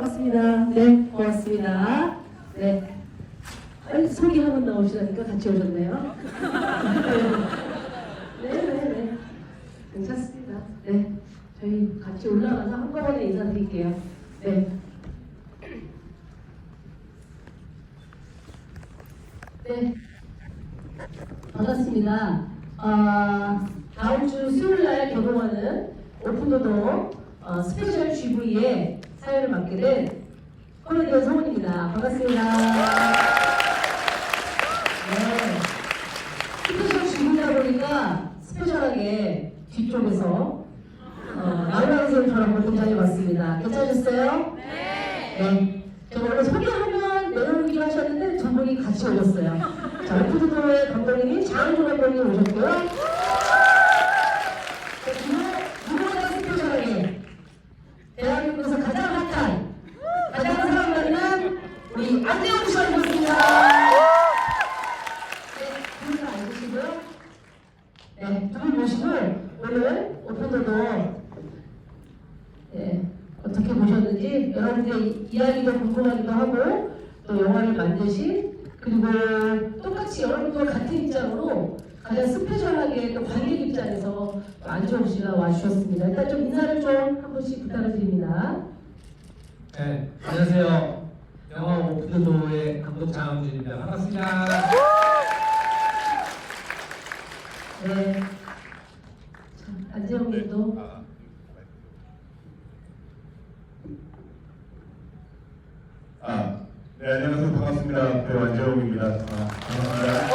고맙습니다. 네, 고맙습니다. 네. 아니, 소개 한번 나오시라니까 같이 오셨네요. 네. 괜찮습니다. 네. 저희 같이 올라가서 한꺼번에 인사드릴게요. 네. 네. 반갑습니다. 다음 주 수요일 날 개봉하는 오픈도도 스페셜 GV의 사연을 맡게 된 코미디언 성훈입니다. 반갑습니다. 네. 스페셜 GV다 보니까 스페셜하게 뒤쪽에서 나훈아 선생님처럼 등장해봤습니다. 괜찮으셨어요? 네. 제가 원래 소개하면 내려오기로 하셨는데 두 분이 같이 오셨어요. 자, 오픈도도의 감독님이 장은조 감독님 오셨고요. 누구보다 스페셜하게 대한민국에서 가장 핫한, 가장 사랑받는 우리 안재홍 씨가 오셨습니다. 네, 두 분 앉으시고요. 네, 두 분 모시고 오늘 오픈도도 어떻게 보셨는지 여러분들의 이야기도 궁금하기도 하고 또 영화를 만드신 그리고 똑같이 여러분과 같은 입장으로 가장 스페셜하게 또 관객 입장에서 안재홍 씨가 와주셨습니다. 일단 좀 인사를 좀 한 번씩 부탁을 드립니다. 네, 안녕하세요. 영화 오픈도도의 감독 장은준입니다. 반갑습니다. 네. 자, 안재홍 님도 네, 안녕하세요. 반갑습니다. 배우 안재홍입니다. 반갑습니다.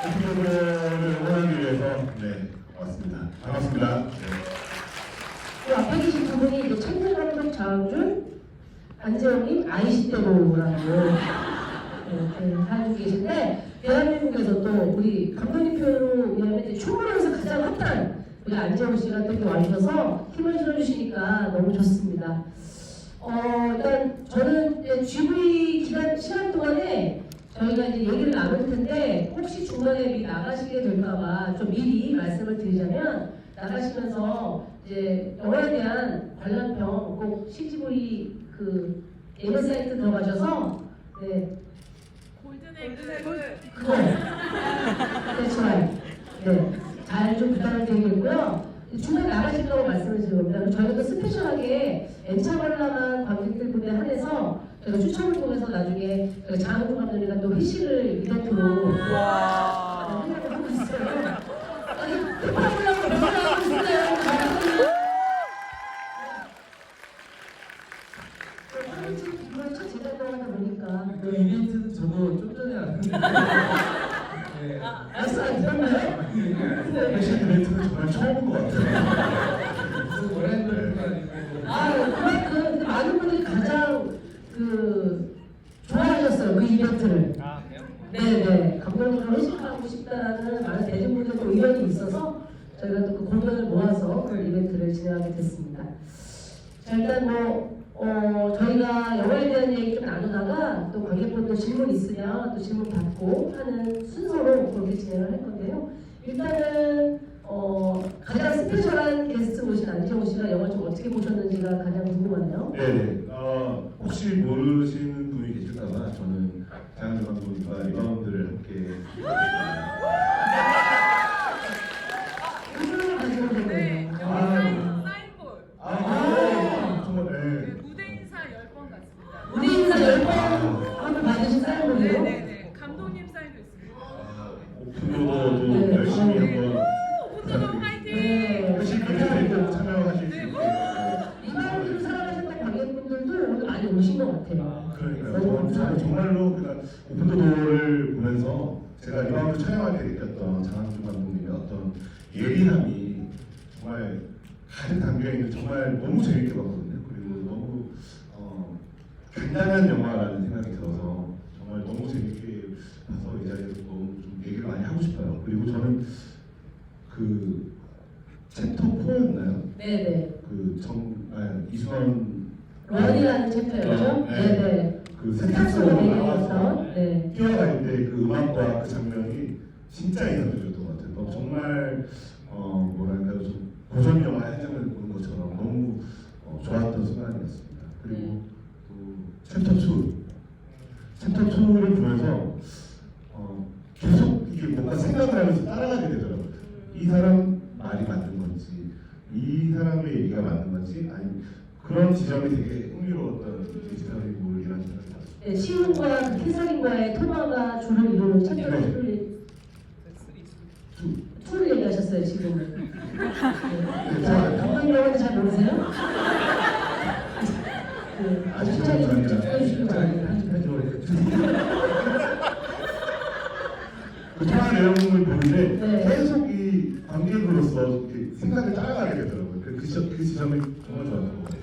오픈도도를 응원하기 위해서 왔습니다. 반갑습니다. 그 앞에 계신 두 분이 이제 천재 감독 장은준, 안재홍님 아이시대로라고 이렇게 하고 계신데 대한민국에서 또 우리 감독님 표현으로 의하면 이제 초반에서 가장 핫한 우리 안재홍 씨가 또 이렇게 와주셔서 힘을 실어주시니까 너무 좋습니다. 일단 저는 이제 GV 기간 시간 동안에 저희가 이제 얘기를 나눌 텐데 혹시 중간에 나가시게 될까봐 좀 미리 말씀을 드리자면 나가시면서 이제 영화에 대한 관람평 꼭 CGV 그 예매 사이트 들어가셔서 그거 잘 좀 부탁을 드리겠고요. 중간에 나가시려고 말씀을 드린 겁니다. 저희가 또 스페셜하게 N차 관람한 관객들 분에 한해서 저희가 추첨을 통해서 나중에 장은주 감독님과 또 회식을 이벤트로 생각을 하고 있어요. 아니, 특파원이라고 생각하고 있어요. 이번에 첫 제작을 하다 보니까 그 이벤트는 저도 좀 전에 알았는데. 네. 말씀 안 들었나요? 패션 이벤트는 정말 처음 본 것 같아요. 무슨 뭐라 했는 것도 아니고. 그만큼 많은 분들이 가장 좋아하셨어요, 그 이벤트를. 그래요? 네네. 감독님과 회식하고 싶다라는 많은 대중분들도 의견이 있어서 저희가 또 그 공연을 모아서 그 이벤트를 진행하게 됐습니다. 자, 일단 저희가 영화에 대한 얘기 좀 나누다가 또 관객분들 질문 있으면 또 질문 받고 하는 순서로 그렇게 진행을 할 건데요. 일단은 가장 스페셜한 게스트 모신 안재홍 씨가 영화 좀 어떻게 보셨는지가 가장 궁금하네요. 네, 혹시 모르시는 분이 계실까봐 저는 장은주 감독님과 리바운드를 함께 의견을 가지고 오셨네요. 사인볼. 정말 무대 인사 10번 갔습니다. 무대 인사 10번 한번 받으신 사인볼이요? 네네네. 감독님 사인도 있습니다. 오픈도도 열심히 한번 오픈도도 화이팅! 네. 회식 이벤트에 꼭 참여하실 수 있게 리바운드를 사랑하셨던 관객분들도 오늘 많이 오신 것 같아요. 그러니까요. 너무 저는 감사해요. 정말로 오픈도도를 보면서 제가 리바운드 촬영할 때 느꼈던 장항준 감독님의 어떤 예리함이 정말 가득 담겨있는 정말 너무 재밌게 봤거든요. 그리고 너무 간단한 영화라는 생각이 들어서 정말 너무 재밌게 봐서 이 자리에서 너무 좀 얘기를 많이 하고 싶어요. 그리고 저는 그 챕터 4였나요? 네네. 이수원 런이라는 챕터였죠? 네네. 그 세탁소로 세탁소로 내려가서 나와서 네. 뛰어갈 때 그 음악과 그 장면이 진짜 인상적이었던 것 같아요. 정말 뭐랄까요, 좀 고전 영화 한 장면을 보는 것처럼 너무 좋았던 순간이었습니다. 그리고 또 챕터 2를 보면서 계속 이게 뭔가 생각을 하면서 따라가게 되더라고요. 이 사람 말이 맞는 건지, 이 사람의 얘기가 맞는 건지, 아니 그런 지점이 되게 흥미로웠던 지점이라는 생각이 들었어요. 네, 시온과 그 캐서린과의 통화가 주를 이루는 챕터 네. 2를 얘기하셨어요 지금은. 네. 감독님하고는 잘 모르세요? 그 아직 시간이 좀 감사합니다. 집중해 주시기 바랍니다. 그 통화 내용을 보는데 네. 계속 이 관객으로서 이렇게 생각을 따라가게 되더라고요. 그 지점이 정말 좋았던 것 같아요.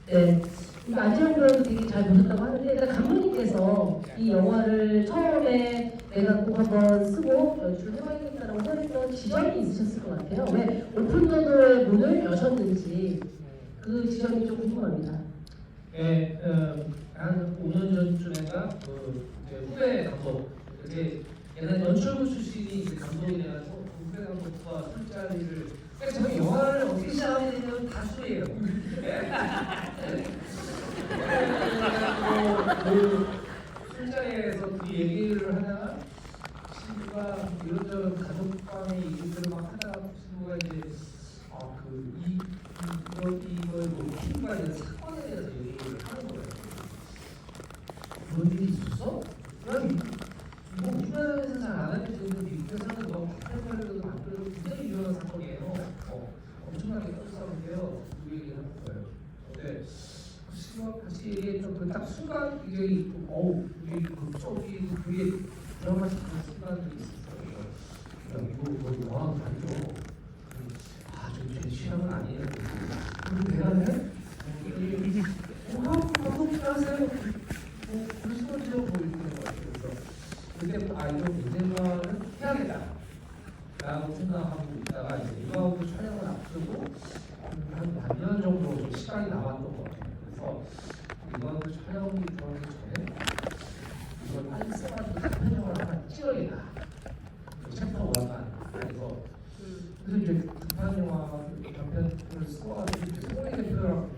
네. 이거 안재홍 배우도 되게 잘 보셨다고 하는데 일단 감독님께서 이 영화를 처음에 내가 꼭 한번 쓰고 연출을 해봐야겠다라고 생각했던 지점이 있으셨을 것 같아요. 왜 오픈더더의 문을 여셨는지 그 지점이 좀 궁금합니다. 네, 한 5년 전쯤에가 이제 후배 감독, 이제 옛날 연출부 출신이 이제 감독이 돼가지고 그 후배 감독과 술자리를 그러니까 저희 영화를 어떻게 시작하게 되냐면 다 술이에요. 그 술자리에서 그 얘기를 하다가 친구가 이런저런 가족관의 얘기들을 막 하다가 친구가 이제 이걸 친구가 이제 사건에 대해서 얘기를 하는 거예요. 그런 일이 있었어? 그럼 뭐 우리나라에서 잘 안 하는 일인데 미국에서는 너무 박탈하려고 안 그래도 굉장히 유명한 사건이에요. 엄청나게 떴었는데요. 그 얘기를 하는 거예요. 근데 그 친구가 같이 얘기했던 그 딱 순간 굉장히 이게 극적이 그게 드라마틱한 순간들이 있었어요. 이거 영화가 아니죠. 제 취향은 아니에요. 그리고 대단해? 감독하세요. 그러시면서 보이는 것 같아요. 그래서 그때 이런 인생과는 해야겠다라고 생각하고 있다가 이제 이거하고 촬영을 앞두고 한 반년 정도 좀 시간이 남았던 것 같아요. 그래서 이거하고 촬영이 들어가기 전에 이걸 빨리 써가지고 단편영화를 하나 찍어야겠다. 챕터 1만. 그래서 이제 급한 영화 단편을 써가지고 이제 송혜 대표랑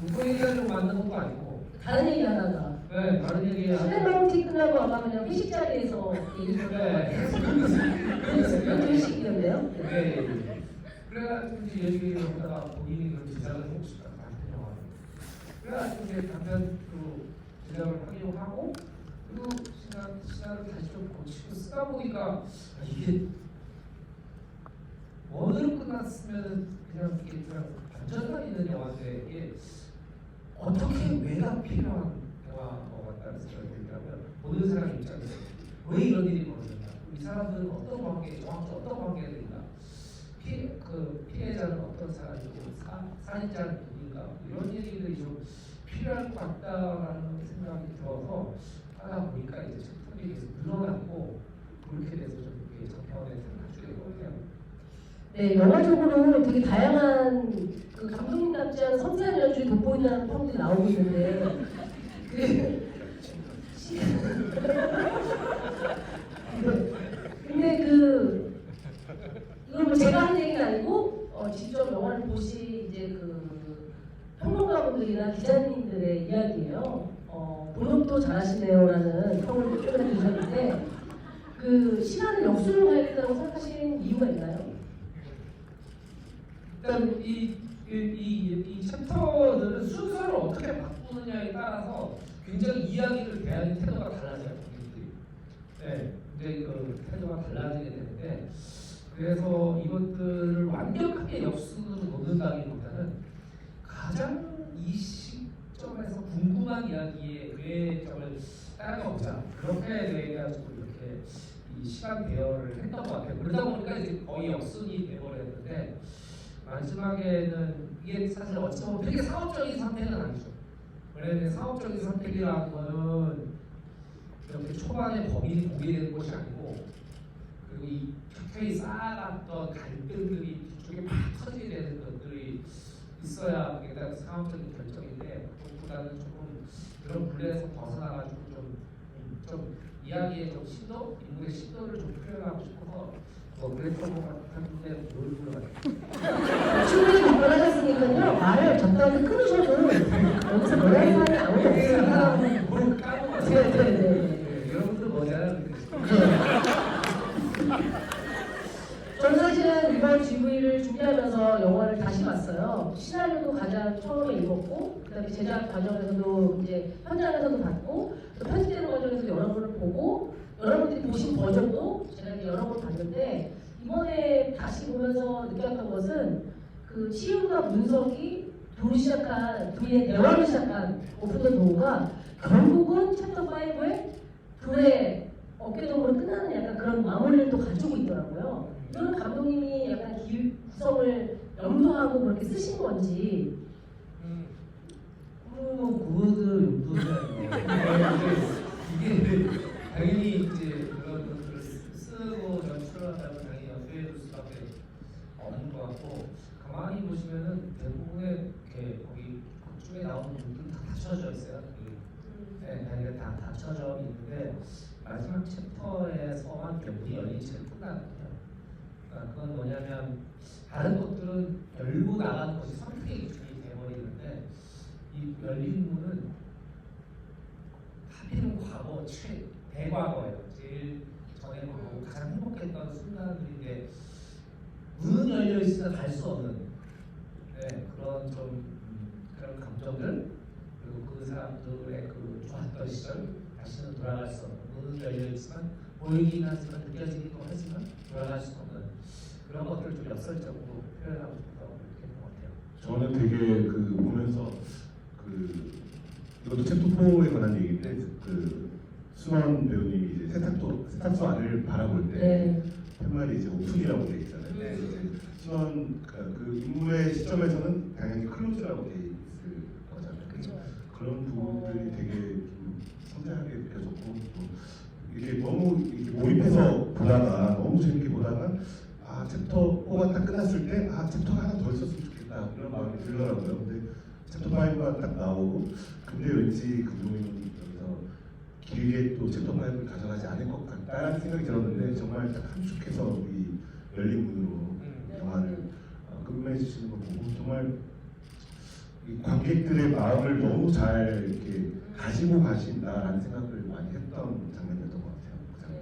누구 얘기하려고 만든 것도 아니고 다른 얘기 하다가 네 다른 얘기 슬램마운티 끝나고 아마 그냥 회식 자리에서 얘기했던 것 같아요. 그런 회식이었네요. 네. 그래가지고 이제 얘기를 하다가 본인이 그런 제작을 하고 싶다 단편 영화를. 그래가지고 이제 단편으로 제작을 하기로 하고 그리고 시나를 다시 좀 고치고 쓰다 보니까 이게 원으로 끝났으면 그냥 이게 그냥 반전만 있는 영화인데 이게 어떻게 왜가 필요한 영화인 것 같다는 생각이 들더라고요. 모든 사람 입장에서 왜 이런 일이 벌어졌나? 이 사람들은 어떤 관계, 정확히 어떤 관계가 있나? 피해자는 어떤 사람이고 살인자는 누구인가? 이런 얘기들이 좀 필요할 것 같다라는 생각이 들어서 하다 보니까 이제 작품이 계속 늘어났고 그렇게 돼서 좀 이렇게 장편에 나중에 보면. 네, 영화적으로 되게 다양한 그 감독님답지 않은 섬세한 연출이 돋보인다는 평들이 나오고 있는데 근데 이건 뭐 제가 한 얘기는 아니고 직접 영화를 보신 이제 그 평론가분들이나 기자님들의 이야기예요. 본업도 잘하시네요라는 평을 최근에 주셨는데 그 시간을 역수로 가야겠다고 생각하시는 이유가 있나요? 일단 이 챕터들은 순서를 어떻게 바꾸느냐에 따라서 굉장히 이야기를 대하는 태도가 달라져요. 네, 근데 그 태도가 달라지게 되는데 그래서 이것들을 완벽하게 역순으로 놓는다기보다는 가장 이 시점에서 궁금한 이야기의 외점을 따라가보자 그렇게 돼가지고 이렇게 이 시간 대여를 했던 것 같아요. 그러다 보니까 이제 거의 역순이 돼버렸는데. 마지막에는 이게 사실 어찌 보면 되게 상업적인 선택은 아니죠. 원래는 상업적인 선택이라는 거는 이렇게 초반에 범인이 공개되는 것이 아니고 그리고 이 켜켜이 쌓아놨던 갈등들이 뒤쪽에 막 터지게 되는 것들이 있어야 그게 다 상업적인 결정인데 그것보다는 조금 그런 분례에서 벗어나가지고 좀 이야기의 좀 심도, 인물의 심도를 좀 표현하고 싶어서 뭐 그랬던 것 같은데 뭘 물어봤어요? 충분히 답변하셨으니까요. 말을 적당히 끊으셔도 여기서 뭐라는 사람이 아무도 없습니다. 뭘 까먹었어요. 네. 여러분들 뭐잖아요. 저는 사실은 이번 GV를 준비하면서 영화를 다시 봤어요. 시나리오도 가장 처음에 읽었고, 그다음에 제작 과정에서도 이제 현장에서도 봤고, 또 편집되는 과정에서 여러 번을 보고, 여러분들이 보신 버전도 제가 이제 여러 번 봤는데 이번에 다시 보면서 느꼈던 것은 그 치윤과 문석이 둘의 대화를 시작한 오픈 더 도어가 결국은 챕터 5에 둘의 어깨동무로 끝나는 약간 그런 마무리를 또 가지고 있더라고요. 이건 감독님이 약간 구성을 염두하고 그렇게 쓰신 건지. 그거들 용도잖아요. 이게 당연히 이제 그런 것들을 쓰고 연출하다가 당연히 연출해줄 수밖에 없는 것 같고 가만히 보시면은 대부분의 이렇게 거기 그쪽에 나오는 분들은 다 갖춰져 있어요. 네, 다 갖춰져 있는데 마지막 챕터에서만 문이 열린 채 끝나거든요. 그러니까 그건 뭐냐면 다른 것들은 열고 나가는 것이 선택의 기준이 돼버리는데 이 열린 문은 하필은 과거 대과거예요. 제일 전에 과거 가장 행복했던 순간들인데 문은 열려 있으나 갈 수 없는 그런 좀 그런 감정들 그리고 그 사람들의 그 좋았던 시절 다시는 돌아갈 수 없는 문은 열려 있지만 보이긴 하지만 느껴지기도 하지만 돌아갈 수 없는 그런 것들을 좀 역설적으로 표현하고 싶다고 그렇게 된 것 같아요. 저는 되게 그 보면서 그 이것도 챕터 4에 관한 얘기인데 그 수원 배우님이 이제 세탁소 안을 바라볼 때 네. 팻말이 이제 오픈이라고 되어 있잖아요. 네. 이제 수원 그 인물의 시점에서는 당연히 클로즈라고 되어 있을 거잖아요. 그렇죠. 그런 부분들이 되게 좀 섬세하게 느껴졌고 또 이게 너무 이렇게 몰입해서 보다가 너무 재밌게 보다가 아 챕터 4가 딱 끝났을 때 아 챕터가 하나 더 있었으면 좋겠다 이런 마음이 들더라고요. 근데 챕터 5가 딱 나오고 근데 왠지 감독님은 여기서 길게 또 챕터 5를 가져가지 않을 것 같다라는 생각이 들었는데 정말 딱 함축해서 이 열린 문으로 영화를 끝맺으시는 거 보고 정말 이 관객들의 마음을 너무 잘 이렇게 가지고 가신다라는 생각을 많이 했던 장면이었던 것 같아요.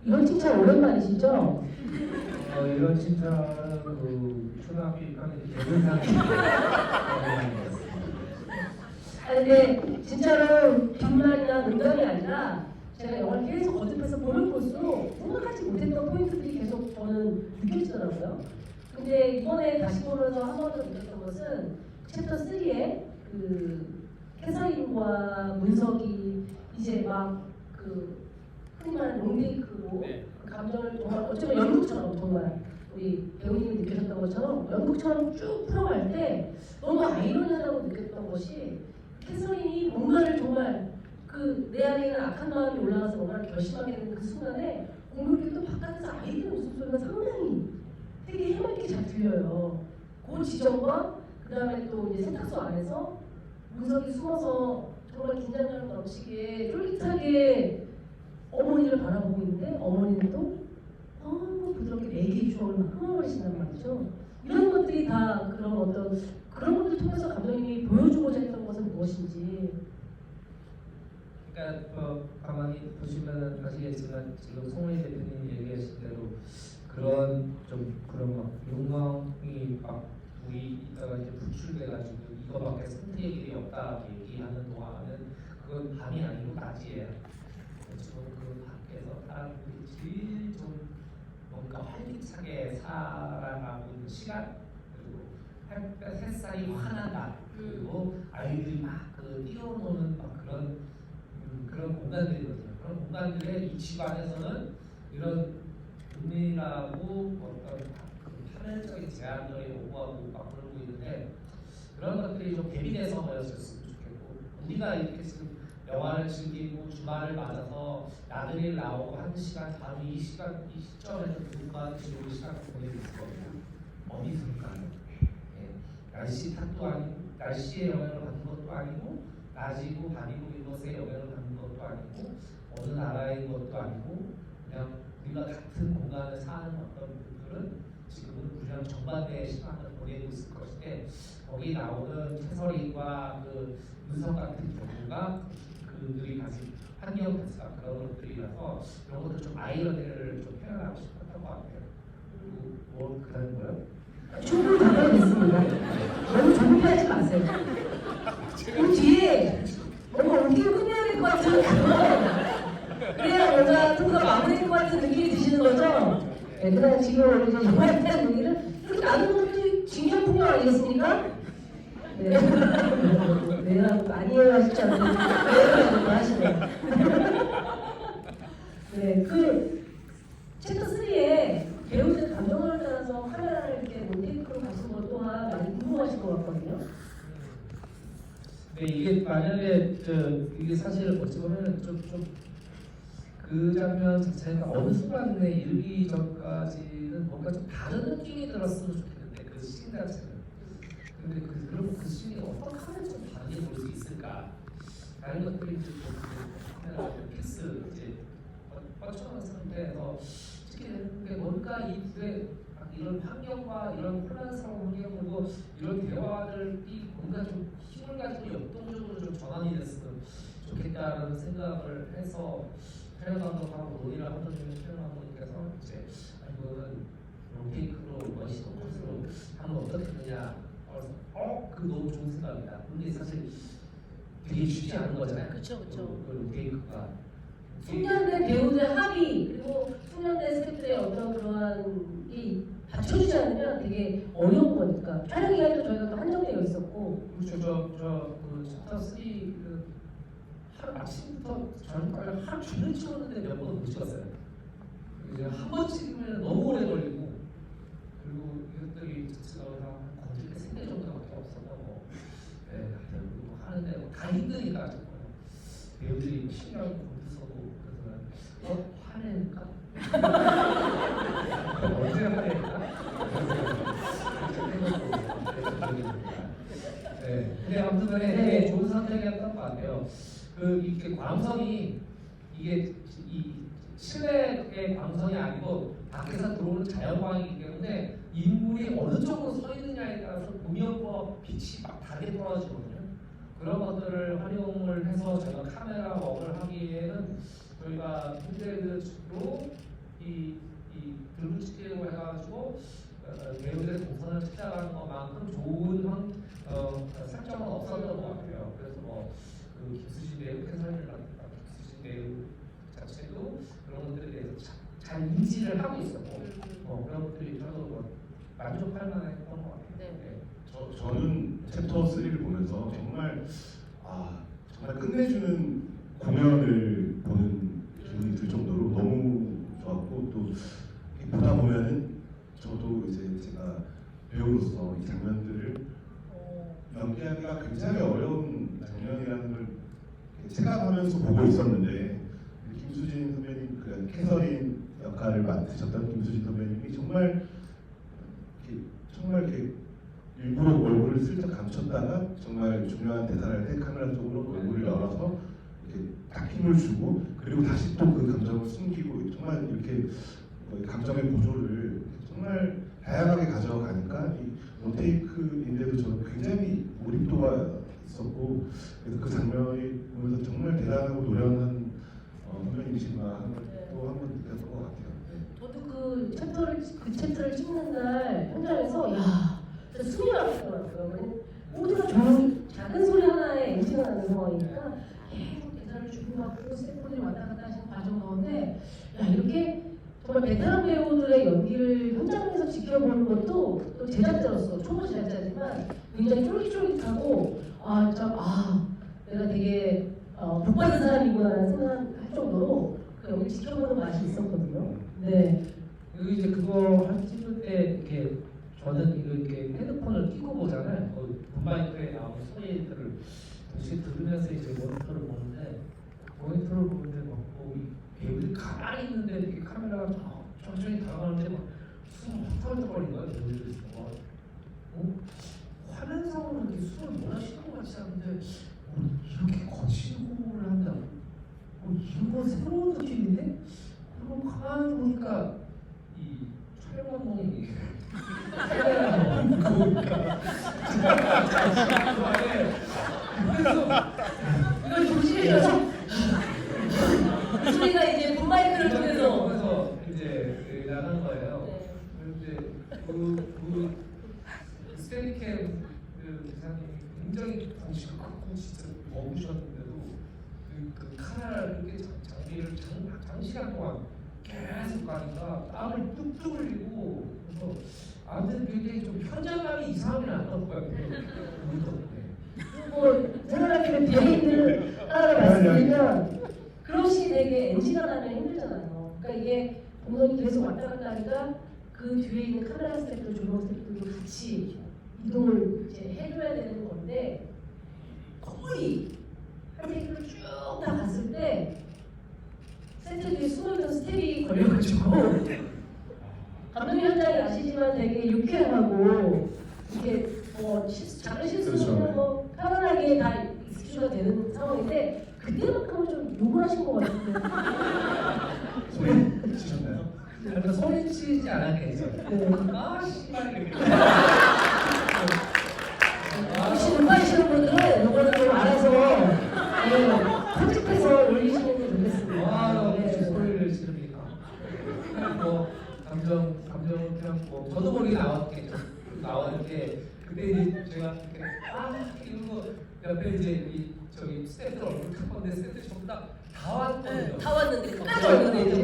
이런 칭찬 오랜만이시죠? 이런 칭찬은 그 초등학교 6학년 대본상이 근데 진짜로 빈말이나 농담이 아니라 제가 영화를 계속 거듭해서 보면 볼수록 생각하지 못했던 포인트들이 계속 저는 느껴지더라고요. 근데 이번에 다시 보면서 한 번 더 느꼈던 것은 챕터 3에 그 캐서린과 문석이 이제 막 그 흔히 말하는 롱테이크로 그 감정을 정말 어쩌면 연극처럼 정말 우리 배우님이 느끼셨던 것처럼 연극처럼 쭉 풀어갈 때 너무 아이러니하다고 느꼈던 것이 캐서린이 뭔가를 정말 그 내 안에 있는 악한 마음이 올라가서 뭔가를 결심하게 되는 그 순간에 공교롭게 또 바깥에서 아이들의 웃음소리가 상당히 되게 해맑게 잘 들려요. 그 지점과 그 다음에 또 이제 세탁소 안에서 문석이 숨어서 정말 긴장감 넘치게 쫄깃하게 어머니를 바라보고 있는데 어머니는 또 너무 부드럽게 매기의 추억을 막 흘러버리신단 말이죠. 이런 것들이 다 그런 어떤 그런 것들 통해서 감독님이 보여주고자 했던 것은 무엇인지. 그러니까 가만히 보시면 아시겠지만 지금 송은희 대표님 얘기하신 대로 그런 좀 그런 막 욕망이 막 우리 있다가 이제 분출돼가지고 이거밖에 선택의 길이 없다 얘기하는 동안은 그건 밤이 아니고 낮이에요. 지금 그 밖에서 사람들이 제일 좀 뭔가 활기차게 살아가고 있는 시간 그리고 햇살이 환한 날 그리고 아이들이 막 그 뛰어노는 막 그런 공간들이거든요. 그런 공간들의 이 집안에서는 이런 은밀하고 어떤 그 파멸적인 제한들이 오고하고 막 그러고 있는데 그런 것들이 좀 대비돼서 보였으면 좋겠고 우리가 이렇게 지금 영화를 즐기고 주말을 맞아서 나들이를 나오고 한 시간 바로 이 시간 이 시점에서 누군가 즐거운 시간을 보내고 있거든요. 어디선가 날씨 탓도 아니고 날씨의 영향을 받는 것도 아니고 낮이고 밤이고 이것에 영향을 받는 것도 아니고 어느 나라인 것도 아니고 그냥 우리가 같은 공간을 사는 어떤 분들은 지금은 우리랑 정반대의 시간을 보내고 있을 것인데 거기 나오는 최설인과 그 문석 같은 경우가 그들이 가진 환경 변수가 그런 것들이라서 이런 것들 좀 아이러니를 좀 표현하고 싶었던 것 같아요. 그리고 뭐 그다음 뭐요? 충분히 답변됐습니다. 너무 조급해하지 마세요. 그 뒤에 뭔가 어떻게 끝내야 될 것 같은 그런 그래야 뭔가 토크가 마무리될 것 같은 느낌이 드시는 거죠? 네, 그다음 지금 이제 영화에 대한 얘기를 이렇게 나누는 것도 진경 풍경 아니겠습니까? 네. 내가 아니에요 하시지 않고 내가 하시네요. 네, 그 챕터 3에 배우들 감정을 따라서 카메라를 이렇게 몬테이크로 가신 것 또한 많이 궁금하실 것 같거든요. 네, 이게 만약에 이게 사실 어찌 보면 좀 그 장면 자체가 어느 순간에 이르기 전까지는 뭔가 좀 다른 느낌이 들었으면 좋겠는데 그 씬 자체는. 근데 그럼 그 씬이 어떤 카메라 좀 다르게 볼 수 있을까? 다른 것들이 이제 카메라 패스 이제 뻗쳐놓은 상태에서 찍히는데 뭔가 이때 이런 환경과 이런 혼란스러운 환경 그리고 이런 대화들이 뭔가 좀 힘을 가지고 역동적으로 좀 전환이 됐으면 좋겠다라는 생각을 해서 촬영 감독하고 논의를 하던 중에 촬영 감독님께서 이제 이거는 롱테이크로 멋있는 컷으로 하면 어떻겠느냐 그래서 그 너무 좋은 생각이다. 근데 사실 되게 쉽지 않은 거잖아요. 그쵸. 그 롱테이크가 숙련된 배우들의 합의 그리고 숙련된 스태프들의 어떤 그러한 게 받쳐주지 않으면 되게 어려운 거니까 촬영 기간도 저희가 또 한정되어 있었고 그렇죠. 저그 챕터 3 그 하루 아침부터 저녁까지 하루 종일 찍었는데 몇 번 못 찍었어요. 이제 한 번 찍으면 너무 오래 걸리고 그리고 이것들이 제가 건질 게 3개 정도밖에 없었고 네, 그리고 하는데 다 힘드니까 배우들이 신경을 못 써도 그래서 화낼까? 언제 화낼까? 네, 근데 아무튼 간에 되게 좋은 선택이었던 것 같아요. 이렇게 광선이 이게 이 실내의 광선이 아니고 밖에서 들어오는 자연광이기 때문에 인물이 어느 쪽으로 서 있느냐에 따라서 조명과 빛이 막 다르게 떨어지거든요. 그런 것들을 활용을 해서 저희가 카메라 웍을 하기에는 저희가 현대적으로 이 들고 찍기로 해가지고 배우들의 동선을 찾아가는 것만큼 좋은 설정은 없었던 것 같아요. 그래서 그 김수진 배우 해설이라든가 김수진 배우 자체도 그런 것들에 대해서 잘 인지를 하고 있었고 그런 것들이 저도 만족할 만했던 것 같아요. 네. 저는 챕터 3를 보면서 정말 끝내주는 공연을 보는 기분이 들 정도로 너무 좋았고 또 보다 보면은 저도 이제 제가 배우로서 이 장면들을 연기하기가 굉장히 어려운 장면이라는 걸 체감하면서 보고 있었는데 김수진 선배님 그 캐서린 역할을 맡으셨던 김수진 선배님이 정말 이렇게 일부러 얼굴을 슬쩍 감췄다가 정말 중요한 대사를 해 카메라 쪽으로 얼굴을 열어서 이렇게 딱 힘을 주고 그리고 다시 또 그 감정을 숨기고 정말 이렇게 감정의 보조를 정말 다양하게 가져가니까 이 원테이크인데도 저는 굉장히 몰입도가 있었고 그래서 그 장면이 보면서 정말 대단하고 노련한 선배님이시구나 하는 걸 또 한 번 느꼈던 것 같아요. 저도 그 챕터를 찍는 날 현장에서 야 진짜 숨이 막히더라고요. 모두가 조용히 작은 소리 하나에 엔진을 하는 상황이니까 계속 대사를 주고받고 스태프들이 왔다 갔다 하시는 과정 가운데 야 이렇게 정말 베테랑 배우들의 연기를 현장에서 지켜보는 것도 또 제작자로서 초보 제작자지만 굉장히 쫄깃쫄깃하고 내가 되게 복 받은 사람이구나라는 생각할 정도로 그 연기 지켜보는 맛이 있었거든요. 네. 그리고 이제 그거 찍을 때 이렇게 저는 이렇게 헤드폰을 끼고 보잖아요. 본마이크에 나오는 소리들을 동시에 들으면서 이제 모니터를 보는데 모니터를 보는데 배우들이 가만히 있는데 이렇게 카메라가 천천히 다가가는데 막 숨을 확 털어버린 거예요. 배우들이 화면상으로 이렇게 숨을 몰아쉬는 것 같지 않은데 이렇게 거친 호흡을 한다고 이런 건 새로운 느낌인데 그리고 가만히 보니까 이걸 조심해서 이 소리가 이제 붐마이크를 통해서 그래서 이제 나간 거예요. 네. 그런데 그 스테디캠 그 기사님이 굉장히 덩치가 크고 진짜 먹으셨는데도 그 카메라를 이렇게 장비를 장시간 동안 계속 가니까 땀을 뚝뚝 흘리고 그래서 아무튼 굉장히 좀 현장감이 이상하게 나더라고요. 뭐 생각하기에 비하인드 하나를 말씀드리면 그릇이 되게 NG가 나면 힘들잖아요. 그러니까 이게 공성이 계속 왔다 갔다 하니까 그 뒤에 있는 카메라 스태프들, 조명 스태프들도 같이 이동을 이제 해줘야 되는 건데 거의 한 테이크를 쭉 다 갔을 때 세트 뒤에 숨어있던 스텝이 걸려가지고 감독님 현장이 아시지만 되게 유쾌하고 이렇게 뭐 작은 실수는 그렇죠. 뭐 편안하게 다 익스큐즈가 되는 상황인데 그때만큼은 좀 욕을 하신 것 같은데. 소리 치셨나요? 그래서 소리 치지 않았겠죠. 네. 아 씨발 혹시 음반이시는 분들은 이거는 좀 알아서 편집해서 올리시는 게 좋겠습니다. 와, 네. 소리를 지릅니까? 뭐 감정 그냥 뭐 저도 모르게 나왔는데 그때 이제 제가 이렇게 이러고 옆에 이제 이 저기 스태프들 얼굴 탁 봤는데 스태프들 전부 다 왔거든요. 다 왔는데 끝까지 왔는데 이제.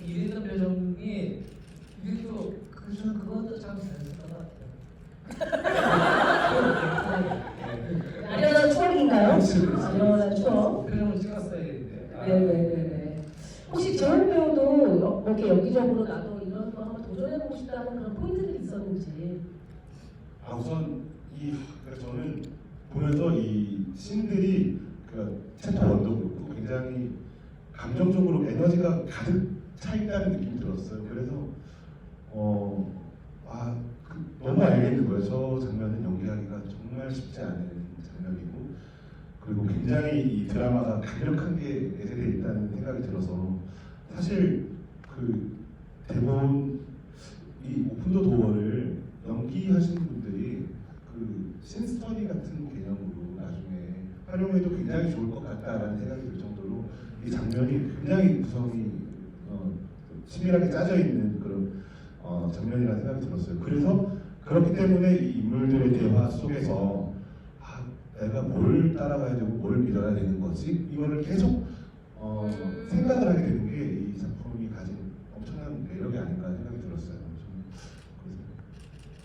이랬던 표정이 이게 또 그것도 참 잘했던 것 같아요. 아련한 추억인가요? 그렇지, 그렇지. 아련한 추억. 표정을 찍었어야 되는데. 네네네. 혹시 재원 배우도 이렇게 여기저기로 나도 이런 거 한번 도전해보고 싶다는 그런 포인트들이 있었는지. 우선 그러니까 저는 보면서 이 씬들이 그 챕터 1도 그렇고 굉장히 감정적으로 에너지가 가득 차 있다는 느낌이 들었어요. 그래서 너무 알겠는 거예요. 저 장면은 연기하기가 정말 쉽지 않은 장면이고 그리고 굉장히 이 드라마가 강력한 게 내재되어 있다는 생각이 들어서 사실 그 대본 이 오픈더 도어를 연기하시는 분들이 그 신스터디 같은 개념으로 나중에 활용해도 굉장히 좋을 것 같다라는 생각이 들 정도로 이 장면이 굉장히 구성이 치밀하게 짜져 있는 그런 장면이라는 생각이 들었어요. 그래서 그렇기 때문에 이 인물들의 대화 속에서 내가 뭘 따라가야 되고 뭘 믿어야 되는 거지? 이거를 계속 생각을 하게 되는 게 이 작품이 가진 엄청난 매력이 아닌가 생각이 들었어요.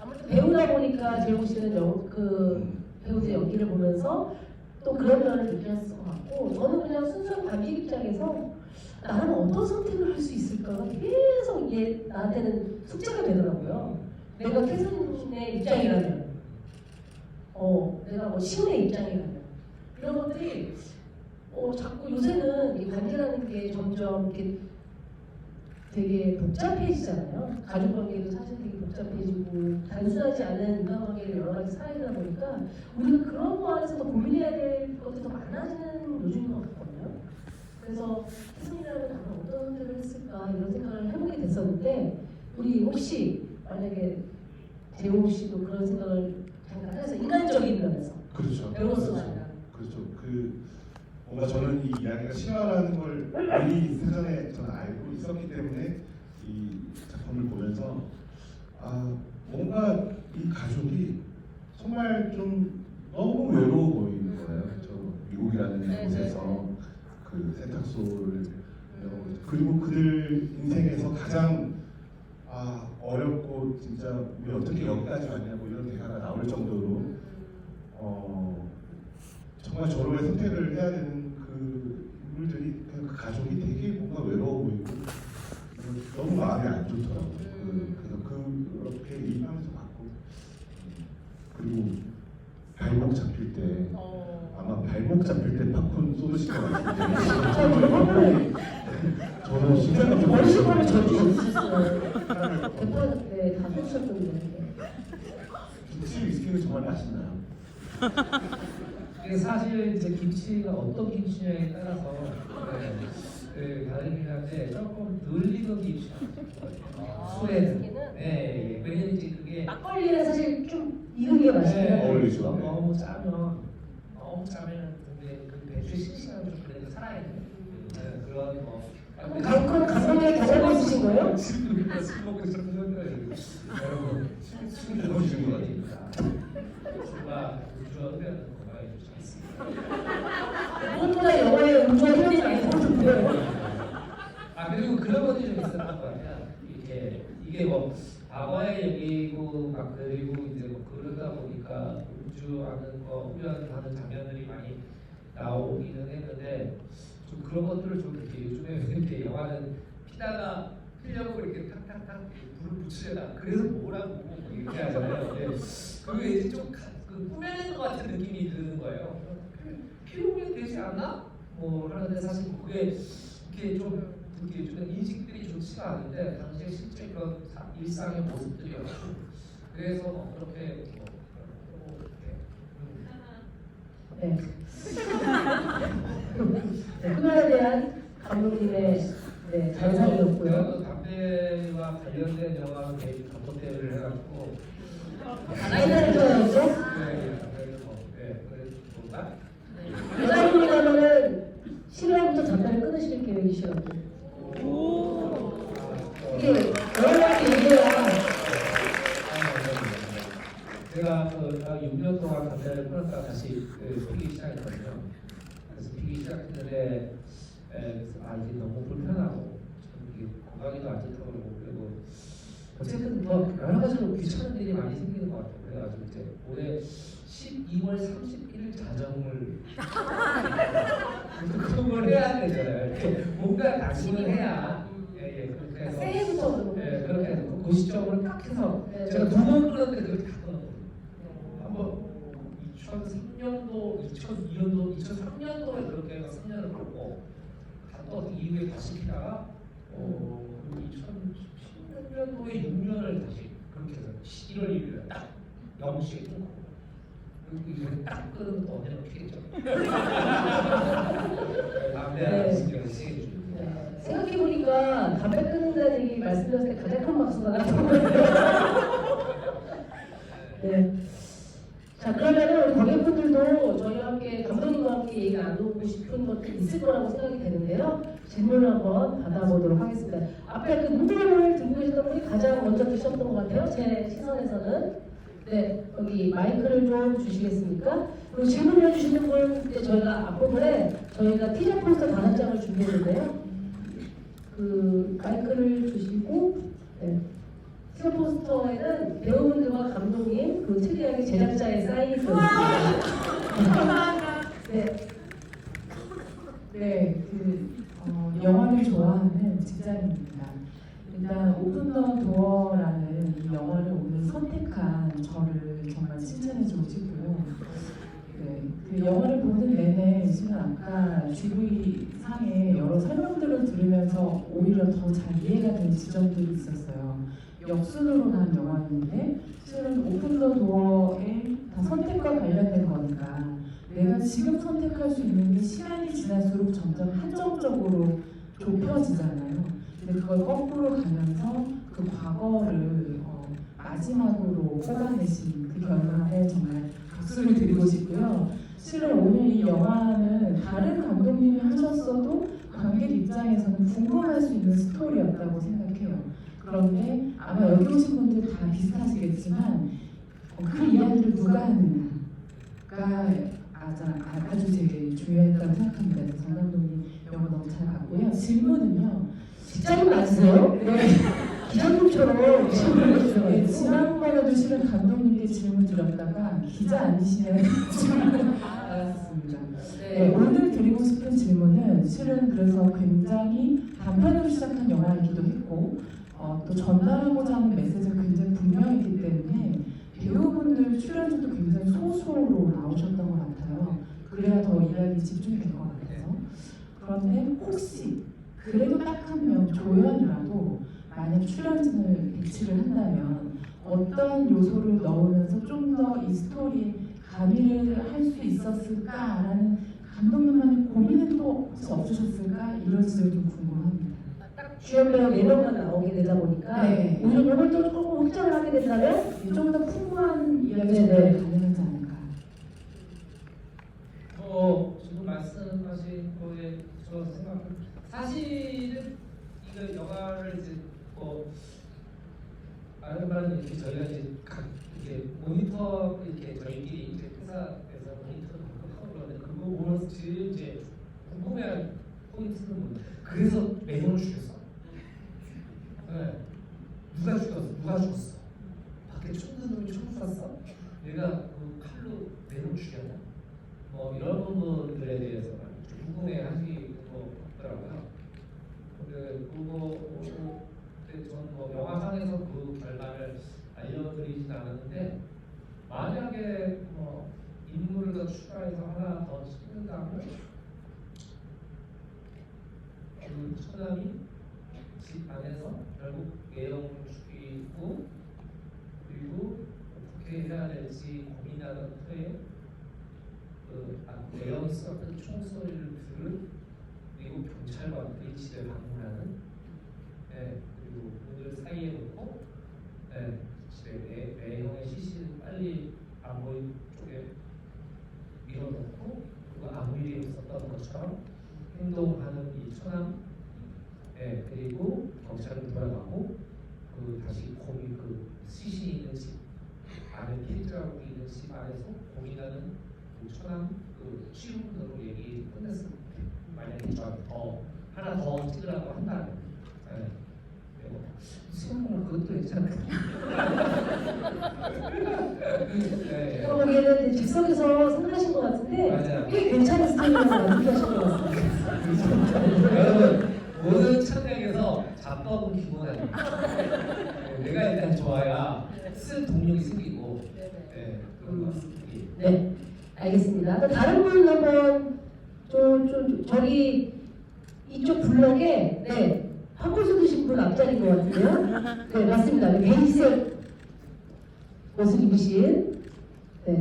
아무튼 배우다 보니까 재용 씨는 배우의 연기를 보면서 또 그런 면을 느꼈을 것 같고 저는 그냥 순수한 관객 입장에서 나는 어떤 선택을 할 수 있을까가 계속 이게 나한테는 숙제가 되더라고요. 내가 캐서린의 입장이라면, 내가 뭐 시온의 입장이라면 이런 것들이 자꾸 요새는 이 관계라는 게 점점 이렇게 되게 복잡해지잖아요. 가족관계도 사실 되게 복잡해지고 단순하지 않은 인간관계를 여러 가지 살아가다 보니까 우리가 그런 거 안에서 더 고민해야 될 것들이 더 많아지는 요즘인 것 같거든요. 그래서 태성이라면 나는 어떤 선택을 했을까 이런 생각을 해보게 됐었는데 우리 혹시 만약에 재용 씨도 그런 생각을 잠깐 해서 인간적인 면에서 그렇죠. 배우로서 만나 그렇죠. 뭔가 저는 이 이야기가 실화라는 걸 미리 사전에 저는 알고 있었기 때문에 이 작품을 보면서 뭔가 이 가족이 정말 좀 너무 외로워 보이는 거예요. 저 미국이라는 곳에서 그 세탁소를 그리고 그들 인생에서 가장 어렵고 진짜 우리 어떻게 여기까지 왔냐고 이런 대화가 나올 정도로 정말 저로의 선택을 해야 되는 그 인물들이 그 가족이 되게 뭔가 외로워 보이고 너무 마음이 안 좋더라고요. 그래서 그렇게 일하면서 봤고 그리고 발목 잡힐 때 아마 발목 잡힐 때 팝콘 쏟으실 것 같은데 저는 심장이 좀 머리식으로 져주셨어요. 네, 다 쏟으셨던데. 김치 위스키는 정말 맛있나요? 이게 사실 이제 김치가 어떤 김치냐에 따라서 다르긴 한데 조금 덜 익은 김치 술에는 왜냐면 이제 그게 막걸리는 사실 좀 익은 게 맛있어요. 어울리죠. 너무 짜면 근데 그 배추의 싱싱함이 좀 그래도 살아있는 그런 뭐. 그럼 감독님이 다 잘못 쓰신 거예요? 지금 술 먹고 있었던 여러분 술을 넣어주신 것 같으니까 정말 우주와 흡연은 건강에 좋지 않습니다. 무엇보다 영화에 음주와 흡연이 많이 들어오는데요. 아 그리고 그런 것들이 좀 있었던 것 같아요. 이게 뭐 과거의 얘기고 막 그리고 이제 뭐 그러다 보니까 음주하는 거 흡연하는 장면들이 많이 나오기는 했는데 좀 그런 것들을 좀 이렇게 요즘에 이렇게 영화는 피다가 피려고 이렇게 탁탁탁 불을 붙이려다 그래서 뭐라고 뭐 이렇게 하잖아요. 그게 이제 좀 꾸며낸 것 같은 느낌이 드는 거예요. 피우면 되지 않나? 뭐 하는데 사실 그게 이렇게 좀 이렇게 요즘 인식들이 좋지가 않은데 당시에 실제 그런 일상의 모습들이었고 그래서 뭐 그렇게 네. 네, 흡연에 대한 감독님의 네, 자랑이었고요. 제가 담배와 관련된 영화 감독 대회를 해가지고 옛날에 좋아했죠? 여자분이라면은 10월부터 잠깐을 끊으실 계획이시거든요. 이게 여러분한테 얘기해야 제가 6년 동안 담배를 끊었다가 다시 피기 시작했거든요. 그래서 피기 시작했는데 이게 너무 불편하고 이게 건강에도 안 좋다고 그러고 어쨌든 뭐 여러 가지로 귀찮은 일이 많이 생기는 것 같아요. 그래가지고 이제 올해 12월 31일 자정을 그걸 해야 되잖아요. 이렇게 뭔가 다짐을 해야 그렇게 해서 새해부터 그렇게 해서 그 시점을 딱 해서 제가 두 번 끊었는데 그렇게 다 끊었거든요. 한번 2003년도, 2002년도, 2003년도에 그렇게 해서 3년을 끊고 또 이후에 다시 피다가 2016년도에 6년을 다시 그렇게 해서 1월 1일에 딱 0시에 끊고 그리고 이제 딱 끊으면 또 언제나 피겠죠. 담배 신경을 쓰게 해주죠. 생각해보니까 담배 끊는다는 얘기 말씀드렸을 때 가장 큰 박수가 나왔던 거예요. 네. 자, 그러면은 우리 관객분들도 저희와 함께 감독님과 함께 얘기 나누고 싶은 것들이 있을 거라고 생각이 되는데요. 질문을 한번 받아보도록 하겠습니다. 앞에 그 무대를 들고 계셨던 분이 가장 먼저 드셨던 것 같아요. 제 시선에서는. 네, 여기 마이크를 좀 주시겠습니까? 그리고 질문을 해주시는 분 저희가 앞부분에 저희가 티저 포스터 5장을 준비했는데요. 그 마이크를 주시고 네. 티저 포스터에는 배우분들과 감독님 그 특이하게 제작자의 사인이 들어있습니다. 네. 네, 영화를 좋아하는 직장인입니다. 일단 오픈 더 도어라는 이 영화를 오늘 선택한 저를 정말 칭찬해주고 싶고요. 네, 그 영화를 보는 내내 지금 아까 GV 상의 여러 설명들을 들으면서 오히려 더 잘 이해가 되는 지점들이 있었어요. 역순으로 간 영화인데 실은 오픈 더 도어의 다 선택과 관련된 거니까 내가 지금 선택할 수 있는 게 시간이 지날수록 점점 한정적으로 좁혀지잖아요. 근데 그걸 거꾸로 가면서 그 과거를 마지막으로 뽑아내신 그 결말에 정말 박수를 드리고 싶고요. 실은 오늘 이 영화는 다른 감독님이 하셨어도 관객 입장에서는 궁금할 수 있는 스토리였다고 생각해요. 그런데 아마 여기 오신 분들 다 비슷하시겠지만 그 이야기를 누가 하느냐가 아주 제일 중요했다고 생각합니다. 그래서 정 감독님 영화 너무 잘 봤고요. 질문은요. 직장인 맞으세요? 네. 기자님처럼 질문을 해주셔요. 네, 지난번에도 실은 감독님께 질문 드렸다가 기자 아니시냐는 질문을 받았습니다. 네, 오늘 드리고 싶은 질문은 실은 그래서 굉장히 단편으로 시작한 영화이기도 했고 또 전달하고자 하는 메시지가 굉장히 분명했기 때문에 배우분들 출연진도 굉장히 소수로 나오셨던 것 같아요. 그래야 더 이야기 집중이 될 것 같아서. 그런데 혹시 그래도 딱 한 명 조연이라도 만약 출연진을 배치를 한다면 어떤 요소를 넣으면서 좀 더 이 스토리에 가미를 할 수 있었을까라는 감독님만의 고민은 또 혹시 없으셨을까? 이런 점이 좀 궁금합니다. 딱 주연 배우 4명만 나오게 되다 보니까 네. 오히려 이걸 또 조금 확장을 하게 된다면 좀 더 풍부한 이야기 네, 네. 가능하지 않을까? 사실은 이거 영화를 이제 뭐 아름다운 이렇게 저희가 이제 각 이렇게 모니터 이렇게 저희끼리 이제 회사에서 모니터를 하고 그러는데 그거 보면서 제일 이제 궁금해할 포인트는 뭐 그래서 매형을 죽였어. 네. 누가 죽였어? 누가 죽었어? 밖에 총 든 놈이 총 쐈어? 내가 그 칼로 매형을 죽였나? 뭐 이런 부분들에 대해서 좀 궁금해하시는 것 같더라고요. 그거 저는 뭐 영화상에서 그 결말을 알려드리진 않았는데 만약에 뭐 인물을 더 추가해서 하나 더 찍는다면 그 처남이 집 안에서 결국 매형을 죽이고 그리고 어떻게 해야 될지 고민하는 터에 그 매형이 쐈던 총소리를 들은 미국 경찰관들이 집에 방문하는 그리고 문을 사이에 놓고 집에 매형의 시신을 빨리 안 보이는 쪽에 밀어놓고 그리고 아무 일이 없었던 것처럼 행동하는 이 처남 그리고 경찰은 돌아가고 그 다시 고민 그 시신이 있는 집 안에 피해자하고 있는 집 안에서 고민하는 그 처남 그 취훈으로 얘기 끝냈을 때 만약에 저한테 하나 더 찍으라고 한다면 수영은 그것도 괜찮아요. 제가 보기에는 즉석에서 생각하신 것 같은데 맞아요. 꽤 괜찮은 스타일이라서 만족하신 것 같습니다. 여러분 모든 천장에서 잡법은 기본 아닙니다. 내가 일단 좋아야 쓸 동력이 생기고 그런 거 생기고. 네, 알겠습니다. 또 다른 분 한번 좀 저기 이쪽 블럭에 한골수 드신 분 앞자리인 것 같은데요. 네, 맞습니다. 베이스의 옷을 입으신 네.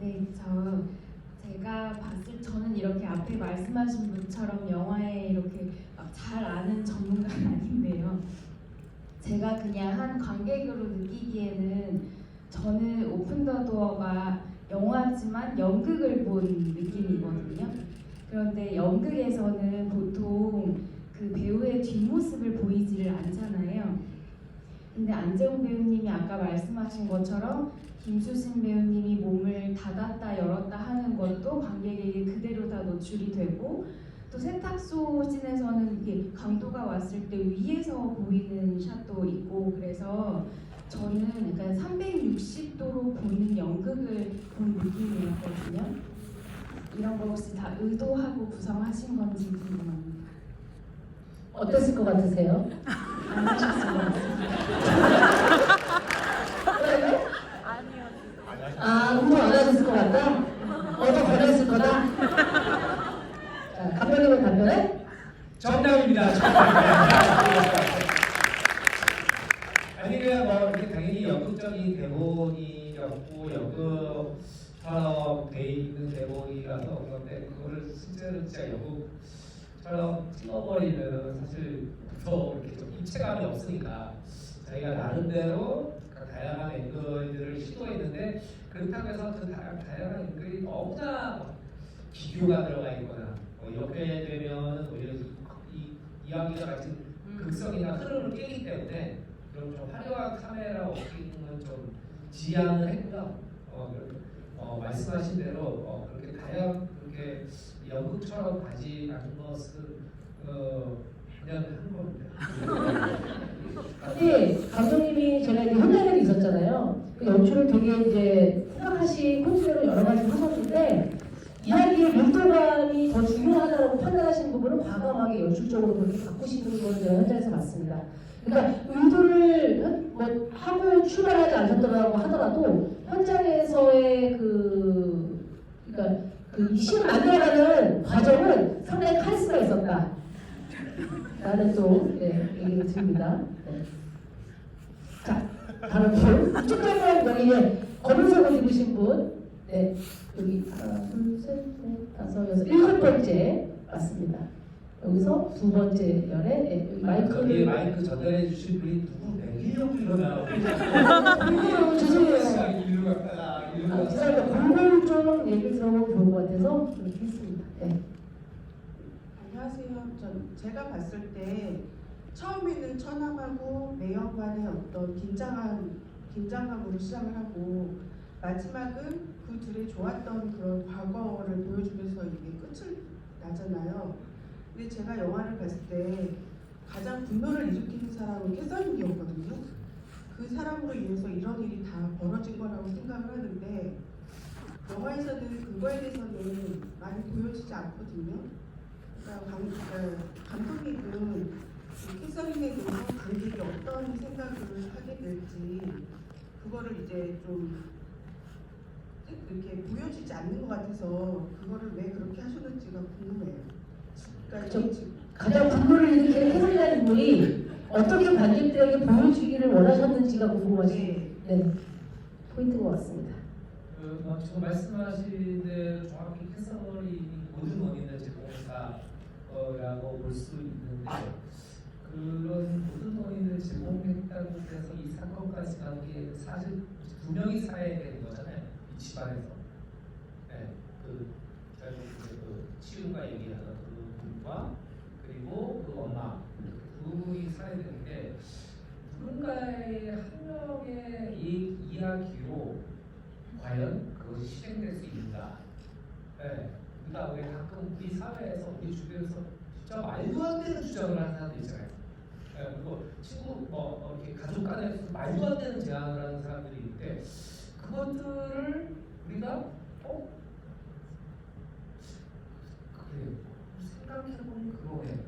네, 저는 이렇게 앞에 말씀하신 분처럼 영화에 이렇게 막 잘 아는 전문가는 아닌데요. 제가 그냥 한 관객으로 느끼기에는 저는 오픈 더 도어가 영화지만 연극을 본 느낌이거든요. 그런데 연극에서는 보통 그 배우의 뒷모습을 보이지를 않잖아요. 근데 안재홍 배우님이 아까 말씀하신 것처럼 김수신 배우님이 몸을 닫았다 열었다 하는 것도 관객에게 그대로 다 노출이 되고 또 세탁소 씬에서는 이게 강도가 왔을 때 위에서 보이는 샷도 있고 그래서 저는 약간 360도로 보는 연극을 본 느낌이었거든요. 이런 거 혹시 다 의도하고 구성하신 건지 궁금합니다. 어땠을 것 같으세요? 안 하셨을 것 같습니다. 운동 안 하셨을 것 같다? 얻어 걸렸을 거다? 자, 감독님은 답변해? 정답입니다. 아니 그냥 뭐 이렇게 당연히 연극적인 대본이었고 연극처럼 돼 있는 대본이라서 그런데 그거를 실제로 진짜 연극처럼 찍어버리면 사실 더 이렇게 좀 입체감이 없으니까 저희가 나름대로 다양한 앵글들을 시도했는데 그렇다고 해서 그 다양한 앵글이 너무나 막 기교가 들어가 있거나 이렇게 되면 오히려 이 이야기가 가진 극성이나 흐름을 깨기 때문에 그런 좀 화려한 카메라 워킹은 좀 지양을 했고요. 말씀하신 대로 그렇게 다양한 그렇게 연극처럼 가지 않은 것은 그냥 한 겁니다. 근데 감독님이 제가 이제 현장에 있었잖아요. 그 연출을 되게 이제 생각하신 콘셉트로 여러 가지 하셨는데 이야기의 밀도감이 더 중요하다고 판단하시는 부분은 과감하게 연출적으로 그렇게 바꾸시는 걸 제가 현장에서 봤습니다. 그러니까 의도를 뭐 하고 출발하지 않았더라고 하더라도 현장에서의 그러니까 이 신을 만들어가는 과정은 상당히 카리스마가 있었다. 라는 또 얘기를 드립니다. 자, 다른 분. 이쪽 장면 여기 검은색 옷 입으신 분. 네, 여기 하나, 둘, 셋, 넷, 다섯, 여섯, 일곱 번째 맞습니다. 여기서 두 번째 열에 여기 여기 마이크를 마이크 전달해 주실 분이 누구? 일로 나오고 죄송해요. 일로 갔다가 일로 죄송합니다. 공공 좀 얘기 들어보면 좋을 것 같아서 그렇게 했습니다. 네. 안녕하세요. 제가 봤을 때 처음에는 천암하고 매형 간의 어떤 긴장감으로 시작을 하고 마지막은 그 둘의 좋았던 그런 과거를 보여주면서 이게 끝을 나잖아요. 근데 제가 영화를 봤을 때 가장 분노를 일으키는 사람은 캐서린이었거든요. 그 사람으로 인해서 이런 일이 다 벌어진 거라고 생각을 하는데 영화에서는 그거에 대해서는 많이 보여지지 않거든요. 그러니까 감독님은 캐서린에 대해서 관객이 어떤 생각을 하게 될지 그거를 이제 좀 이렇게 보여지지 않는 것 같아서 그거를 왜 그렇게 하셨는지가 궁금해요. 그러니까 가장 분노를 일으키는 캐서린이라는 인물이 어떻게 관객들에게 보여주기를 원하셨는지가 궁금하시. 네, 포인트인 것 같습니다. 지금 말씀하신 대로 정확히 캐서린이 모든 원인을 제공했다라고 볼 수 있는데 그런 모든 원인을 제공했다고 해서 이 사건까지 간 게 사실 두 명이 살해된 거잖아요. 이 집안에서. 네, 결국 이제 치우가 얘기하는 그분과 그리고 그 엄마 두 분이 살해됐는데 누군가의 한 명의 이야기로 과연 그것이 실행될 수 있는가? 네. 그러니까 왜 가끔 우리 사회에서 우리 주변에서 진짜 말도 안 되는 주장을 하는 사람들 있잖아요. 네. 그리고 친구 이렇게 가족 간에서 말도 안 되는 제안을 하는 사람들이 있는데 그것들을 우리가 그래 생각해보니 그러네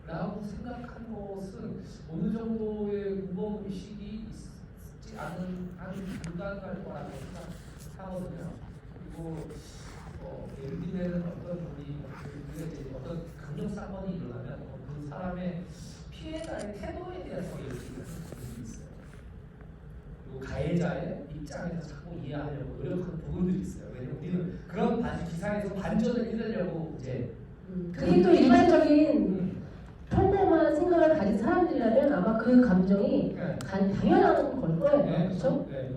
라고 생각한 것은 어느 정도의 무거움의식이 있지 않은 한 불가능할 거라고 생각하거든요. 그리고 예를 들면 어떤 분이 어떤 감정 사건이 일어나면 그 사람의 피해자의 태도에 대해서 얘기하는 부분이 있어요. 그리고 가해자의 입장에서 자꾸 이해하려고 노력하는 부분들이 있어요. 왜냐면 우리는 그런 기사에서 반전을 이루려고 이제 그게 또 일반적인 평범한 생각을 가진 사람들이라면 아마 그 감정이 네. 당연한 걸 거예요. 네, 그렇죠? 네,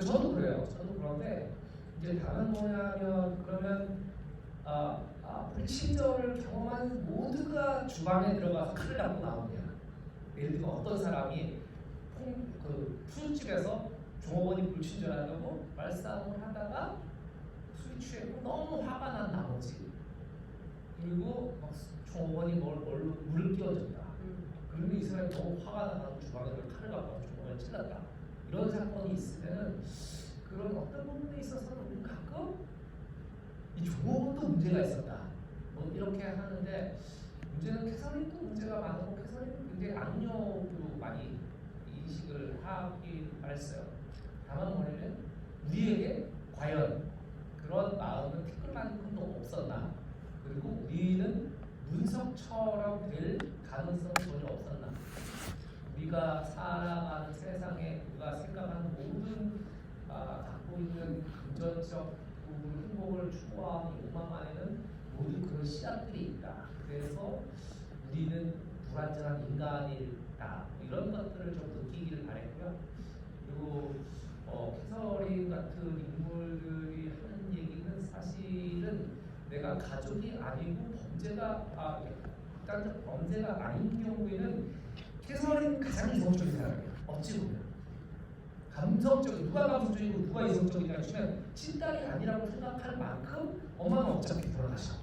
저도 그래요. 저도 그런데 이제 다른 뭐냐면 그러면 불친절을 경험한 모두가 주방에 들어가서 칼을 잡고 나오냐. 예를 들면 어떤 사람이 푸른집에서 종업원이 불친절하다고 말싸움을 하다가 술이 취했고 너무 화가 난 나머지 그리고 막 종업원이 물을 끼워줬다. 그러면 이 사람이 너무 화가 나서 주방에 칼을 갖고 종업원을 찔렀다. 이런 사건이 있으면 그런 어떤 부분에 있어서는 우리 가끔 이 종업원도 문제가 있었다. 뭐 이렇게 하는데 문제는 캐서린도 문제가 많고 캐서린은 굉장히 악력으로 많이 인식을 하긴 했어요. 다만 뭐냐면 우리에게 과연 그런 마음은 티끌만큼도 없었나? 그리고 우리는 문석처럼 될 가능성이 전혀 없었나? 우리가 살아가는 세상에 우리가 생각하는 모든 갖고 있는 금전적 행복을 추구하는 욕망 안에는 모든 그런 씨앗들이 있다. 그래서 우리는 불완전한 인간이다. 이런 것들을 좀 느끼기를 바랬고요. 그리고 캐서린 같은 인물들이 하는 얘기는 사실은 내가 가족이 아니고 범죄가 아닌 경우에는 캐서린은 가장 이성적인 사람이에요. 어찌 보면 감성적인 누가 감성적이고 누가 이성적이냐 치면 친딸이 아니라고 생각할 만큼 엄마는 어차피 돌아가셔.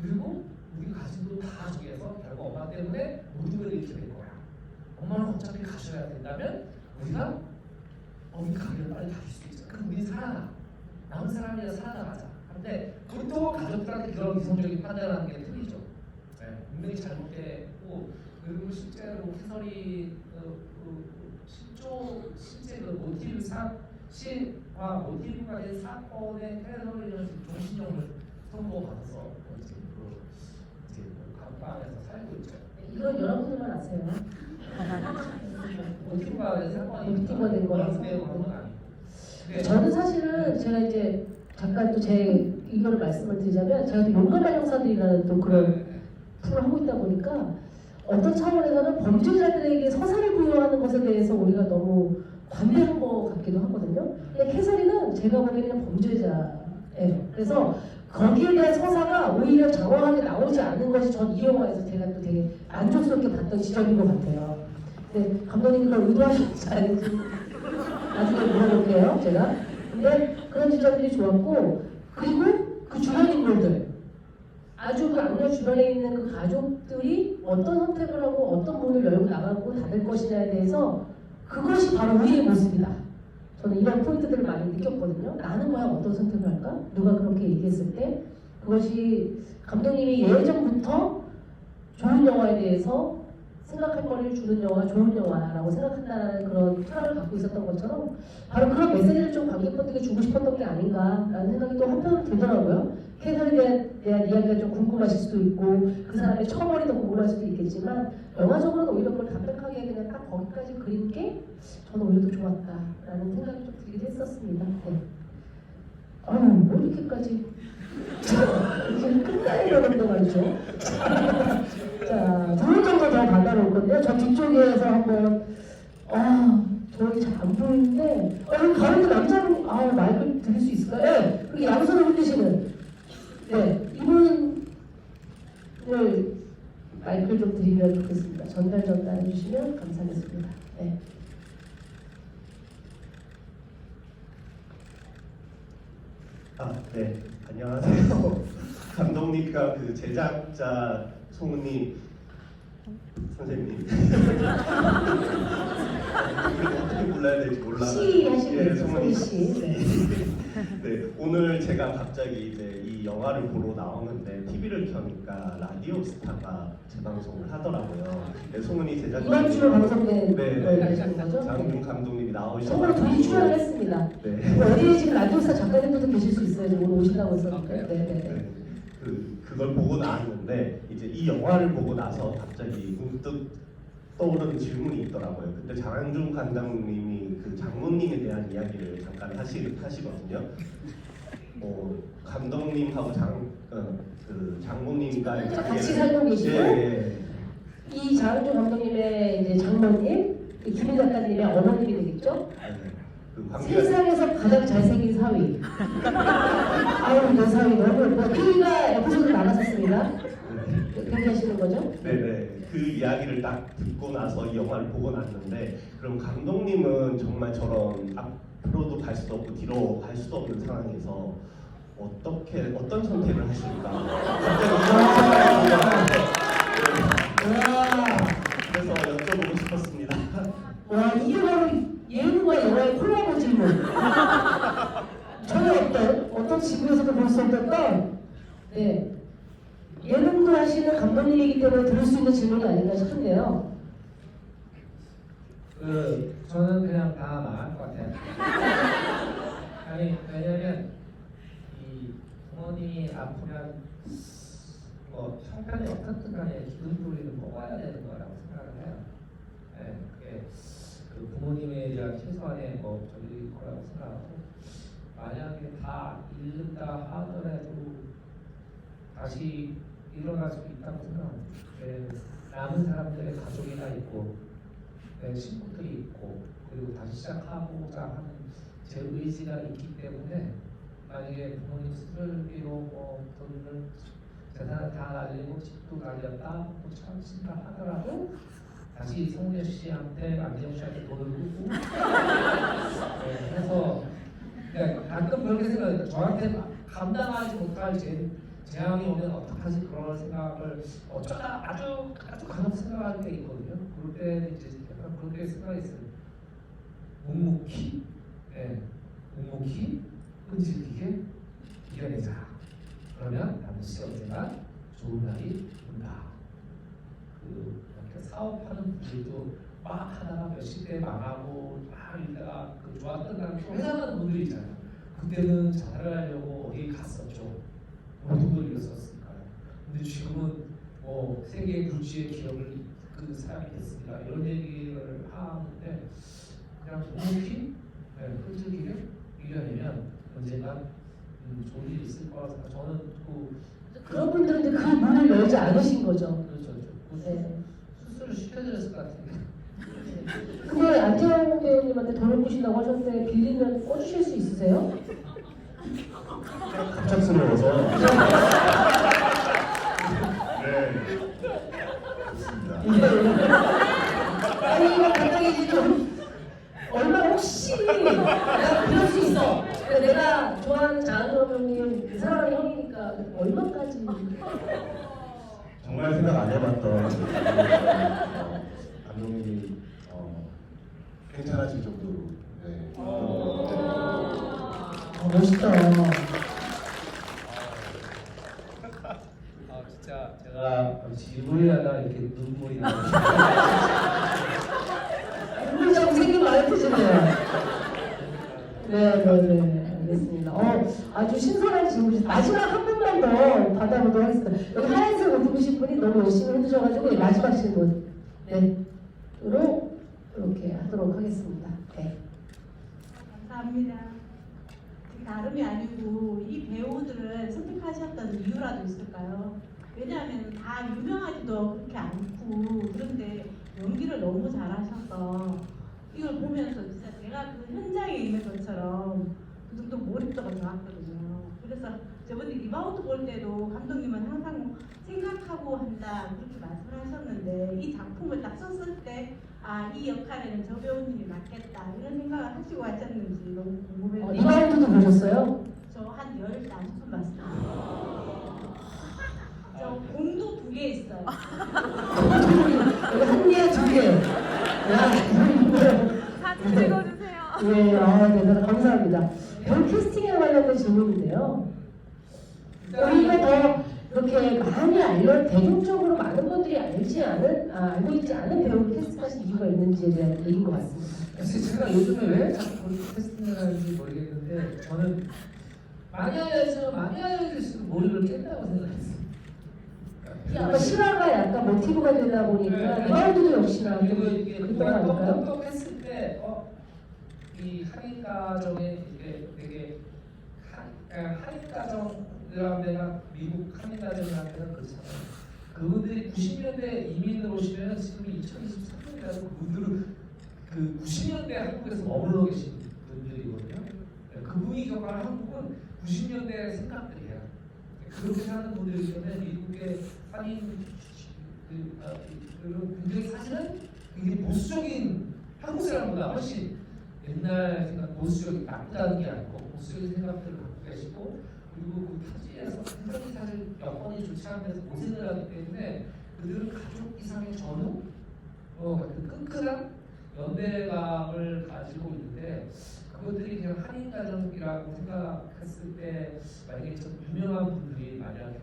그리고 우리 가족도 다 저기에서 결국 엄마 때문에 모든 걸 잃게 될 거야. 엄마는 어차피 가셔야 된다면 우리가 가기를 빨리 가실 수 있어. 그럼 우리 살아나. 남은 사람이라 살아나가자. 근데 그것도 가족들한테 그런 이성적인 판단하는 게 틀리죠. 네, 분명히 잘못됐고 그리고 실제로 캐서린 실제 그 모티브가 된 사건의 캐서린은 종신형을 선고받아서 이제 감방에서 살고 있죠. 이건 여러분들만 아세요. 모티브가 된 사건이 모티브가 된 거라서. 그런 건 아니고. 네. 저는 사실은 제가 이제 잠깐 또 제 이거를 말씀을 드리자면 제가 또 용감한 형사들이라는 또 그런 프로를 하고 있다 보니까 어떤 차원에서는 범죄자들에게 서사를 부여하는 것에 대해서 우리가 너무 관대한 것 같기도 하거든요. 근데 캐서린은 제가 보기에는 범죄자예요. 그래서 거기에 대한 서사가 오히려 장황하게 나오지 않는 것이 전 이 영화에서 제가 또 되게 만족스럽게 봤던 지점인 것 같아요. 근데 감독님이 그걸 의도하셨지 않은지 나중에 물어볼게요, 제가. 근데 그런 지점들이 좋았고, 그리고 그 주변 인물들, 아주 그 악녀 주변에 있는 그 가족들이 어떤 선택을 하고 어떤 문을 열고 나가고 닫을 것이냐에 대해서 그것이 바로 우리의 모습이다. 저는 이런 포인트들을 많이 느꼈거든요. 나는 과연 어떤 선택을 할까? 누가 그렇게 얘기했을 때 그것이 감독님이 예전부터 좋은 영화에 대해서 생각할 거리를 주는 영화, 좋은 영화라고 생각한다는 그런 철학을 갖고 있었던 것처럼 바로 그런 메시지를 좀 관객분들께 주고 싶었던 게 아닌가라는 생각이 또 한편 들더라고요. 캐서린에 대한 이야기가 좀 궁금하실 수도 있고 그 사람의 처벌이 더 궁금할 수도 있겠지만 영화적으로는 오히려 그걸 담백하게 그냥 딱 거기까지 그린 게 저는 오히려 더 좋았다라는 생각이 좀 들기도 했었습니다. 네. 아유 뭐 이렇게까지 이제 끝나려는데 말이죠. 자, 2분 정도 더 받아놓을 건데요. 저 뒤쪽에서 한번 저기 잘 안 보이는데 여기 가운데 남자분 마이크 드릴 수 있을까요? 네. 그리고 양손을 흔드시는 이분을 마이크를 좀 드리면 좋겠습니다. 전달해 주시면 감사하겠습니다. 네. 네, 안녕하세요. 감독님과 그 제작자 송은이 선생님. 어떻게 불러야 될지 몰라. 씨 하시면 송은이 씨. 네. 네, 오늘 제가 갑자기 이제 이 영화를 보러 나오는데 TV를 켜니까 라디오 스타가 재방송을 하더라고요. 네, 송은이 제작자. 이번 주에 방송된 네, 걸 얘기하시는 거죠? 장준 감독님이 저번에 나오셔서 둘이 출연을 했습니다. 네. 어디에 지금 라디오스타 작가님들도 계실 수 있어요. 오늘 오신다고 했었는데. 네네네. 네, 그걸 보고 나왔는데 이제 이 영화를 보고 나서 갑자기 문득 떠오르는 질문이 있더라고요. 그때 장항준 감독님이 그 장모님에 대한 이야기를 잠깐 하시거든요. 감독님하고 그 장모님과 같이 살고 계시고 이 장항준 감독님의 이제 장모님, 김희 작가님의 어머님이 되겠죠? 그 관계가 세상에서 가장 잘생긴 사위. 아유 내 사위 너무 예뻐. K가 에피소드 나갔었습니다. 그렇게 하시는 거죠? 네네. 그 이야기를 딱 듣고 나서 이 영화를 보고 났는데 그럼 감독님은 정말 저런 앞으로도 갈 수도 없고 뒤로 갈 수도 없는 상황에서 어떤 선택을 하실까? 갑자기 이런 생각이 그래서 여쭤보고 싶었습니다. 와 이게 바로 예능과 영화의 콜라보 질문. 전혀 어떤 지구에서도 볼 수 없었던 예능도 하시는 감독님이기 때문에 들을 수 있는 질문이 아닌가 싶은데요. 저는 그냥 다 망할 것 같아요. 아니 왜냐면 이 부모님이 아프면 형편이 어떻든 간에 기본소리는 먹어야 되는 거라고 생각을 해요. 네, 그게 그 부모님에 대한 최소한의 저기 거라고 생각하고 만약에 다 잃는다 하더라도 다시 일어날 수 있다고 생각합니다. 남은 사람들의 가족이 다 있고 친구들이 있고 그리고 다시 시작하고자 하는 제 의지가 있기 때문에 만약에 부모님 수술비로 돈을 재산을 다 날리고 집도 날렸다 참신다 하더라도 다시 송은여 씨한테 안재영 씨한테 돈을 묻고 해서 가끔 그렇게 생각해요. 저한테 감당하지 못할 재앙이 오면 어떡하지 그런 생각을 어쩌다 아주 간혹 생각할 때 있거든요. 그럴 때 이제 약간 그렇게 생각이 있어요. 묵묵히 끈질기게 이겨내자. 그러면 반드시 언젠가 좋은 날이 온다. 이렇게 사업하는 분들도 막 하다가 몇십 대 망하고 막 이러다가 좋았던 날 회사하는 분들이 있잖아요. 그때는 자살을 하려고 어디 갔었죠. 모든 걸 잃었었으니까요. 근데 지금은 세계 굴지의 기업을 그 사람이 됐습니다. 이런 얘기를 하는데 그냥 묵묵히 끈질기게 이겨내면 언젠가 좋은 일이 있을 거라서 저는 그런 분들은 그 문을 열지 않으신 거죠. 그렇죠. 네. 수술을 시켜드렸을 것 같은데. 근데 안재영 배우님한테 돈을 꾸신다고 하셨는데 빌리면 꿔주실 수 있으세요? 갑작스러워서. 네. 좋습니다. 아니 이거 갑자기 좀 얼마 혹시 내가 그럴 수 있어. 내가 좋아하는 장은호 배우님 사랑하는 형이니까 얼마까지? 정말 생각 안 해봤던 감독님이 괜찮아질 정도로. 네. 멋있다. 아 진짜 제가 질문하다 이렇게 눈물이 나고 눈물자국 생긴 많이 드시네요. 네네네 알겠습니다. 아주 신선한 질문이죠. 마지막 한 분만 더 받아보도록 하겠습니다. 여기 하얀색 옷 입으신 분이 너무 열심히 해주셔가지고 마지막 질문 으로 이렇게 하도록 하겠습니다. 네. 감사합니다. 다름이 아니고 이 배우들을 선택하셨던 이유라도 있을까요? 왜냐하면 다 유명하지도 그렇게 않고 그런데 연기를 너무 잘하셔서 이걸 보면서 진짜 제가 그 현장에 있는 것처럼 그 정도 몰입도가 좋았거든요. 그래서 저번에 리바운드 볼 때도 감독님은 항상 생각하고 한다 그렇게 말씀하셨는데 이 작품을 딱 썼을 때 이 역할에는 저 배우님이 맞겠다 이런 생각을 하시고 하셨는지 너무 궁금해요. 리바운드도 보셨어요? 저 한 10분 봤어요. 저 공도 2개 있어요. 한 개, 2개. 사진 찍어주세요. 네, 대단히 감사합니다. 배우 캐스팅에 관련된 질문인데요. 오히려 더 이렇게 많이 대중적으로 많은 분들이 알고 있지 않은 배우를 캐스팅하신 이유가 있는지에 대한 얘기인 것 같습니다. 글쎄 제가 요즘에 왜 자꾸 캐스팅을 하는지 모르겠는데 저는 많이 알려질수록 몰입을 깬다고 생각했어요. 아마 실화가 약간 모티브가 되다 보니까 리바운드도 역시나 그리고 이게 그런 거 누가 아닐까요? 똑똑똑했을 때 이 할인 가정에 이게 되게 할인 가정이라는 데가 미국 할인 가정이라는 데가 그렇잖아요. 그분들이 90년대 이민을 오시면 지금 2023년이라서 그분들은 그 90년대 한국에서 머물러 계신 분들이거든요. 그분이 겪어가는 한국은 90년대 생각들이에요. 그렇게 사는 분들이기 때문에 미국의 할인 굉장히 사실은 굉장히 보수적인 한국 사람보다 훨씬 옛날 생각 보수적인 나쁘다는 게 아니고 보수적인 생각들을 갖고 계시고 그리고 그 타지에서 굉장히 사실 여건이 좋지 않은 데서 고생을 하기 때문에 그들은 가족 이상의 전후 그 끈끈한 연대감을 가지고 있는데 그것들이 그냥 한인 가정이라고 생각했을 때 만약에 좀 유명한 분들이 만약에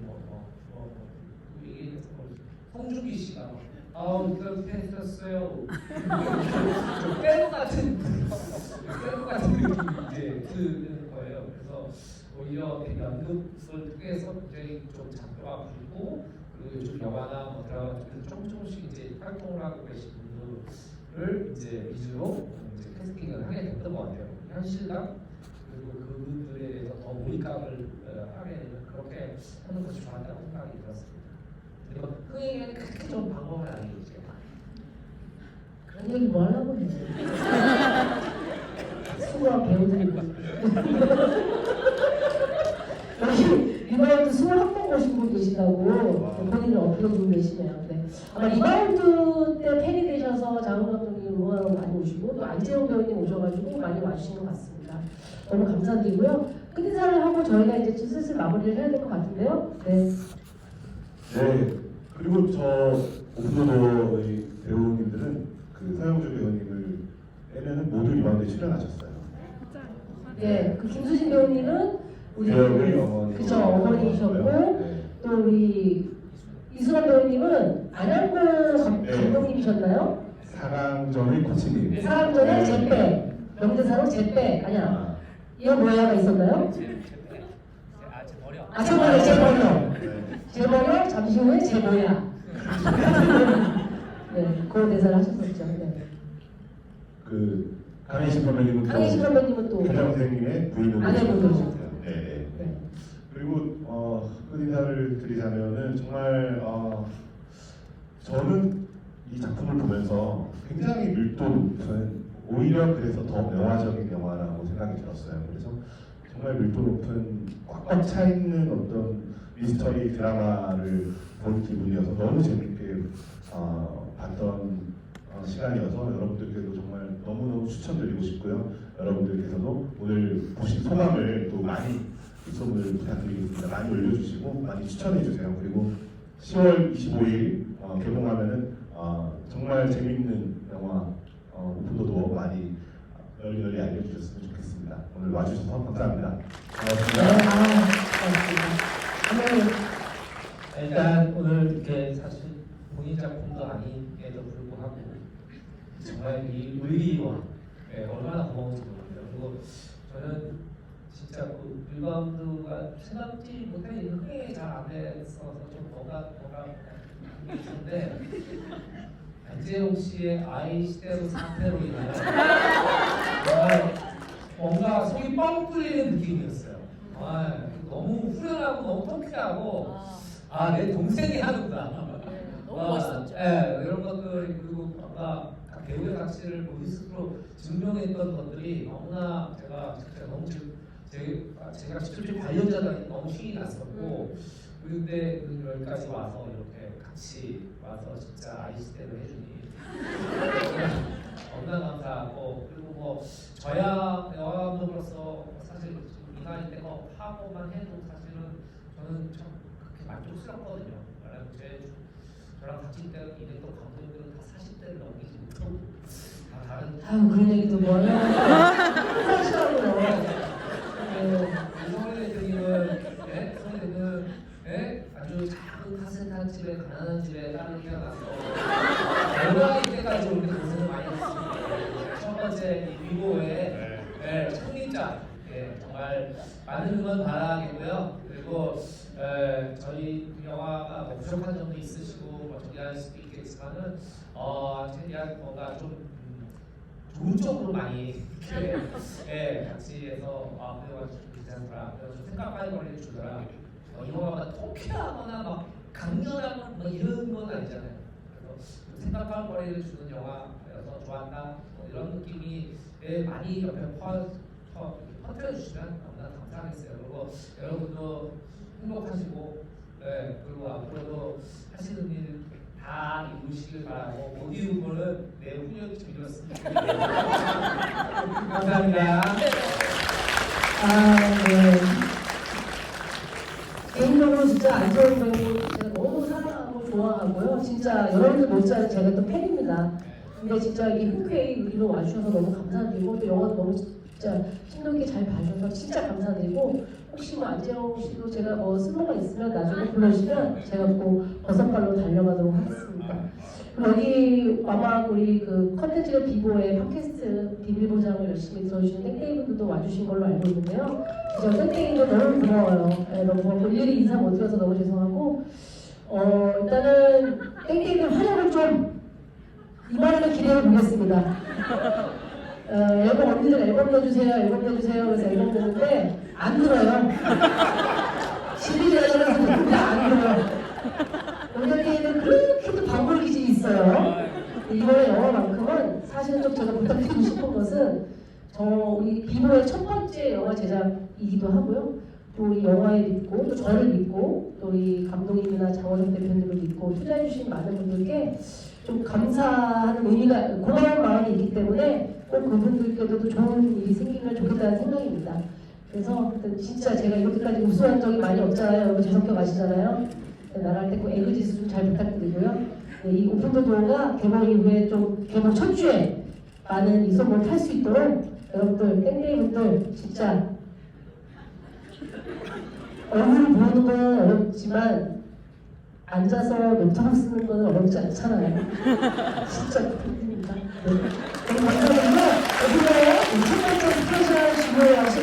송중기 씨가 이렇게 했었어요. 빼고 같은 느낌이 이제 드는 거예요. 그래서 오히려 연극을 통해서 굉장히 좀 장르가 불고 그리고 요즘 영화나 드라마 쪽에서 조금씩 이제 활동을 하고 계신 분들을 이제 위주로 이제 캐스팅을 하게 됐던 것 같아요. 현실감 그리고 그분들에 대해서 더 몰입감을 하게 되는 그렇게 하는 것이 좋았다고 생각이 들었습니다. 그리고 흥행에는 크게 좀 방법은 아니겠죠. 그런 얘기 뭐 하려고 해. 수고한 배우들이 여기 리바운드 21번 보신 분 계시다고 본인을 어필해주고 계시네요. 네. 아마 리바운드 때 팬이 되셔서 장훈 감독님 응원하러 많이 오시고 또 안재영 배우님 오셔가지고 많이 와주신 것 같습니다. 너무 감사드리고요. 끝인사를 하고 저희가 이제 슬슬 마무리를 해야 될 것 같은데요. 네. 네. 그리고 저 오픈도어의 배우님들은 그 서영주 배우님을 빼면은 모두 리바운드에 출연하셨어요. 네. 그 김수진 배우님은 우리 배우의 어머니. 그죠 어머니셨고 네. 또 우리 이수람 배우님은 안양고 네. 감독님이셨나요? 사랑전의 코치님. 사랑전의 제빼 명대사로 제빼 아니야 이런 모야가 있었나요? 제버려 제버려 잠시 후에 제모야 네, 그 대사를 하셨었죠. 네. 그 강혜신 선배님은 강혜신 선배님은 또 가장 선생님의 부인으로 아내분으로. 계셨어요. 네. 네. 그리고 끝인사를 드리자면은 정말 저는 이 작품을 보면서 굉장히 밀도 높은 오히려 그래서 더 영화적인 영화라고 생각이 들었어요. 그래서 정말 밀도 높은 꽉꽉 차 있는 어떤 미스터리 드라마를 본 기분이어서 너무 재밌게 봤던 시간이어서 여러분들께도 정말 너무너무 추천드리고 싶고요. 여러분들께서도 오늘 보신 소감을 또 많이 입소문을 부탁드리겠습니다. 많이 올려주시고 많이 추천해주세요. 그리고 10월 25일 개봉하면은 정말 재밌는 영화 오픈도어 많이 널리 알려주셨으면 좋겠습니다. 오늘 와주셔서 감사합니다. 고맙습니다. 일단 오늘 이렇게 사실 본인 작품도 아님에도 불구하고 정말 이 의리와 얼마나 고마운지 모릅니다. 그리고 저는 진짜 그 리바운드가 생각지 못해 흥행이 잘 안 됐어서 좀 뭔가 있는데 안재홍 씨의 아이 시대로 사태로 인하여 정말 뭔가 속이 뻥 뚫리는 느낌이었어요. 너무 후련하고 너무 통쾌하고 내 동생이 하는구나. 너무 멋있었죠. 이런 것들 그리고 아까 배우의 가치를 본인 스스로 증명했던 것들이 너무나 제가 진짜 너무 제가 직접 관련자가 너무 힘이 났었고 그런데 여기까지 와서 이렇게 같이 와서 진짜 아이 시대를 해주니 너무나 감사하고 그리고 뭐 저야 영화 감독으로서 사실 이만희 때가 하고만 해도 사실은 저는 참 그렇게 만족스럽거든요. 왜냐면 저랑 같이 일했던 감독님들은 다 40대를 넘기지 못하고 다른 아유 그런 얘기도 뭐예요? 성희 대표님은 아주 작은 카센터 집에 가난한 집에 딸을 태어나서 얼마나 이때까지 우리 고생을 많이 했습니다. 첫 번째 이 미고의 청립자 정말 많은 응원 바라겠고요. 그리고 저희 영화가 뭐 부족한 점도 있으시고 뭐 정리할 수도 있겠지만은 최대한 뭔가 좀 좋은 쪽으로 많이 이렇게 같이 해서 배우가 좀 괜찮더라. 그래서 생각할 거리를 주더라. 이 영화가 통쾌하거나 막 강렬하거나 뭐 이런 건 아니잖아요. 그래서 생각할 거리를 주는 영화여서 좋아한다. 뭐 이런 느낌이 많이 옆에 퍼뜨려 주시면 너무나 감사하겠어요. 그리고 여러분도 행복하시고 그리고 앞으로도 하시는 일 다 이루시길 바라고 못 이룬 거는 내 후년쯤이었습니다. 감사합니다. 네. 개인적으로 진짜 안재홍 배우 제가 너무 사랑하고 좋아하고요. 진짜 여러분들 못지않은 제가 또 팬입니다. 근데 진짜 이 흔쾌히 여기로 와주셔서 너무 감사드리고 또 영화도 너무 진짜 힘들게 잘 봐주셔서 진짜 감사드리고 혹시 뭐 안재홍 씨도 제가 뭐 쓸모가 있으면 나중에 불러주시면 제가 꼭 버섯발로 달려가도록 하겠습니다. 여기 아마 우리 그 컨텐츠의 비보의 팟캐스트 비밀보장을 열심히 들어주시는 땡땡이분들도 와주신 걸로 알고 있는데요. 저 땡땡이도 너무 고마워요. 너무 일일이 인사 못 드려서 너무 죄송하고 일단은 땡땡이들 활약을 좀 이번에는 기대해 보겠습니다. 앨범 언니들 앨범 내주세요 그래서 앨범 내는데 안 들어요. 시리즈가 들는데 안 들어요. 여기에는 그렇게도 방불 기질이 있어요. 이번에 영화만큼은 사실은 좀 제가 부탁드리고 싶은 것은 우리 비보의 첫 번째 영화 제작이기도 하고요. 또 이 영화에 믿고 또 저를 믿고 또 이 감독님이나 장원석 대표님을 믿고 투자해주신 많은 분들께 좀 감사하는 의미가 고마운 마음이 있기 때문에 꼭 그분들께도 좋은 일이 생기면 좋겠다는 생각입니다. 그래서 진짜 제가 이렇게까지 우수한 적이 많이 없잖아요. 여러분 제 성격 아시잖아요. 나갈 때 꼭 에그지스 좀 잘 부탁드리고요. 이 오픈도어가 개봉 이후에 좀 개봉 첫 주에 많은 이소문 탈 수 있도록 여러분들 땡땡이분들 진짜 얼굴을 보는 건 어렵지만 앉아서 노트북 쓰는 건 어렵지 않잖아요. 진짜 부탁드립니다. 네. 감사드리고 오늘의 첫 번째 스페셜 주보에 하신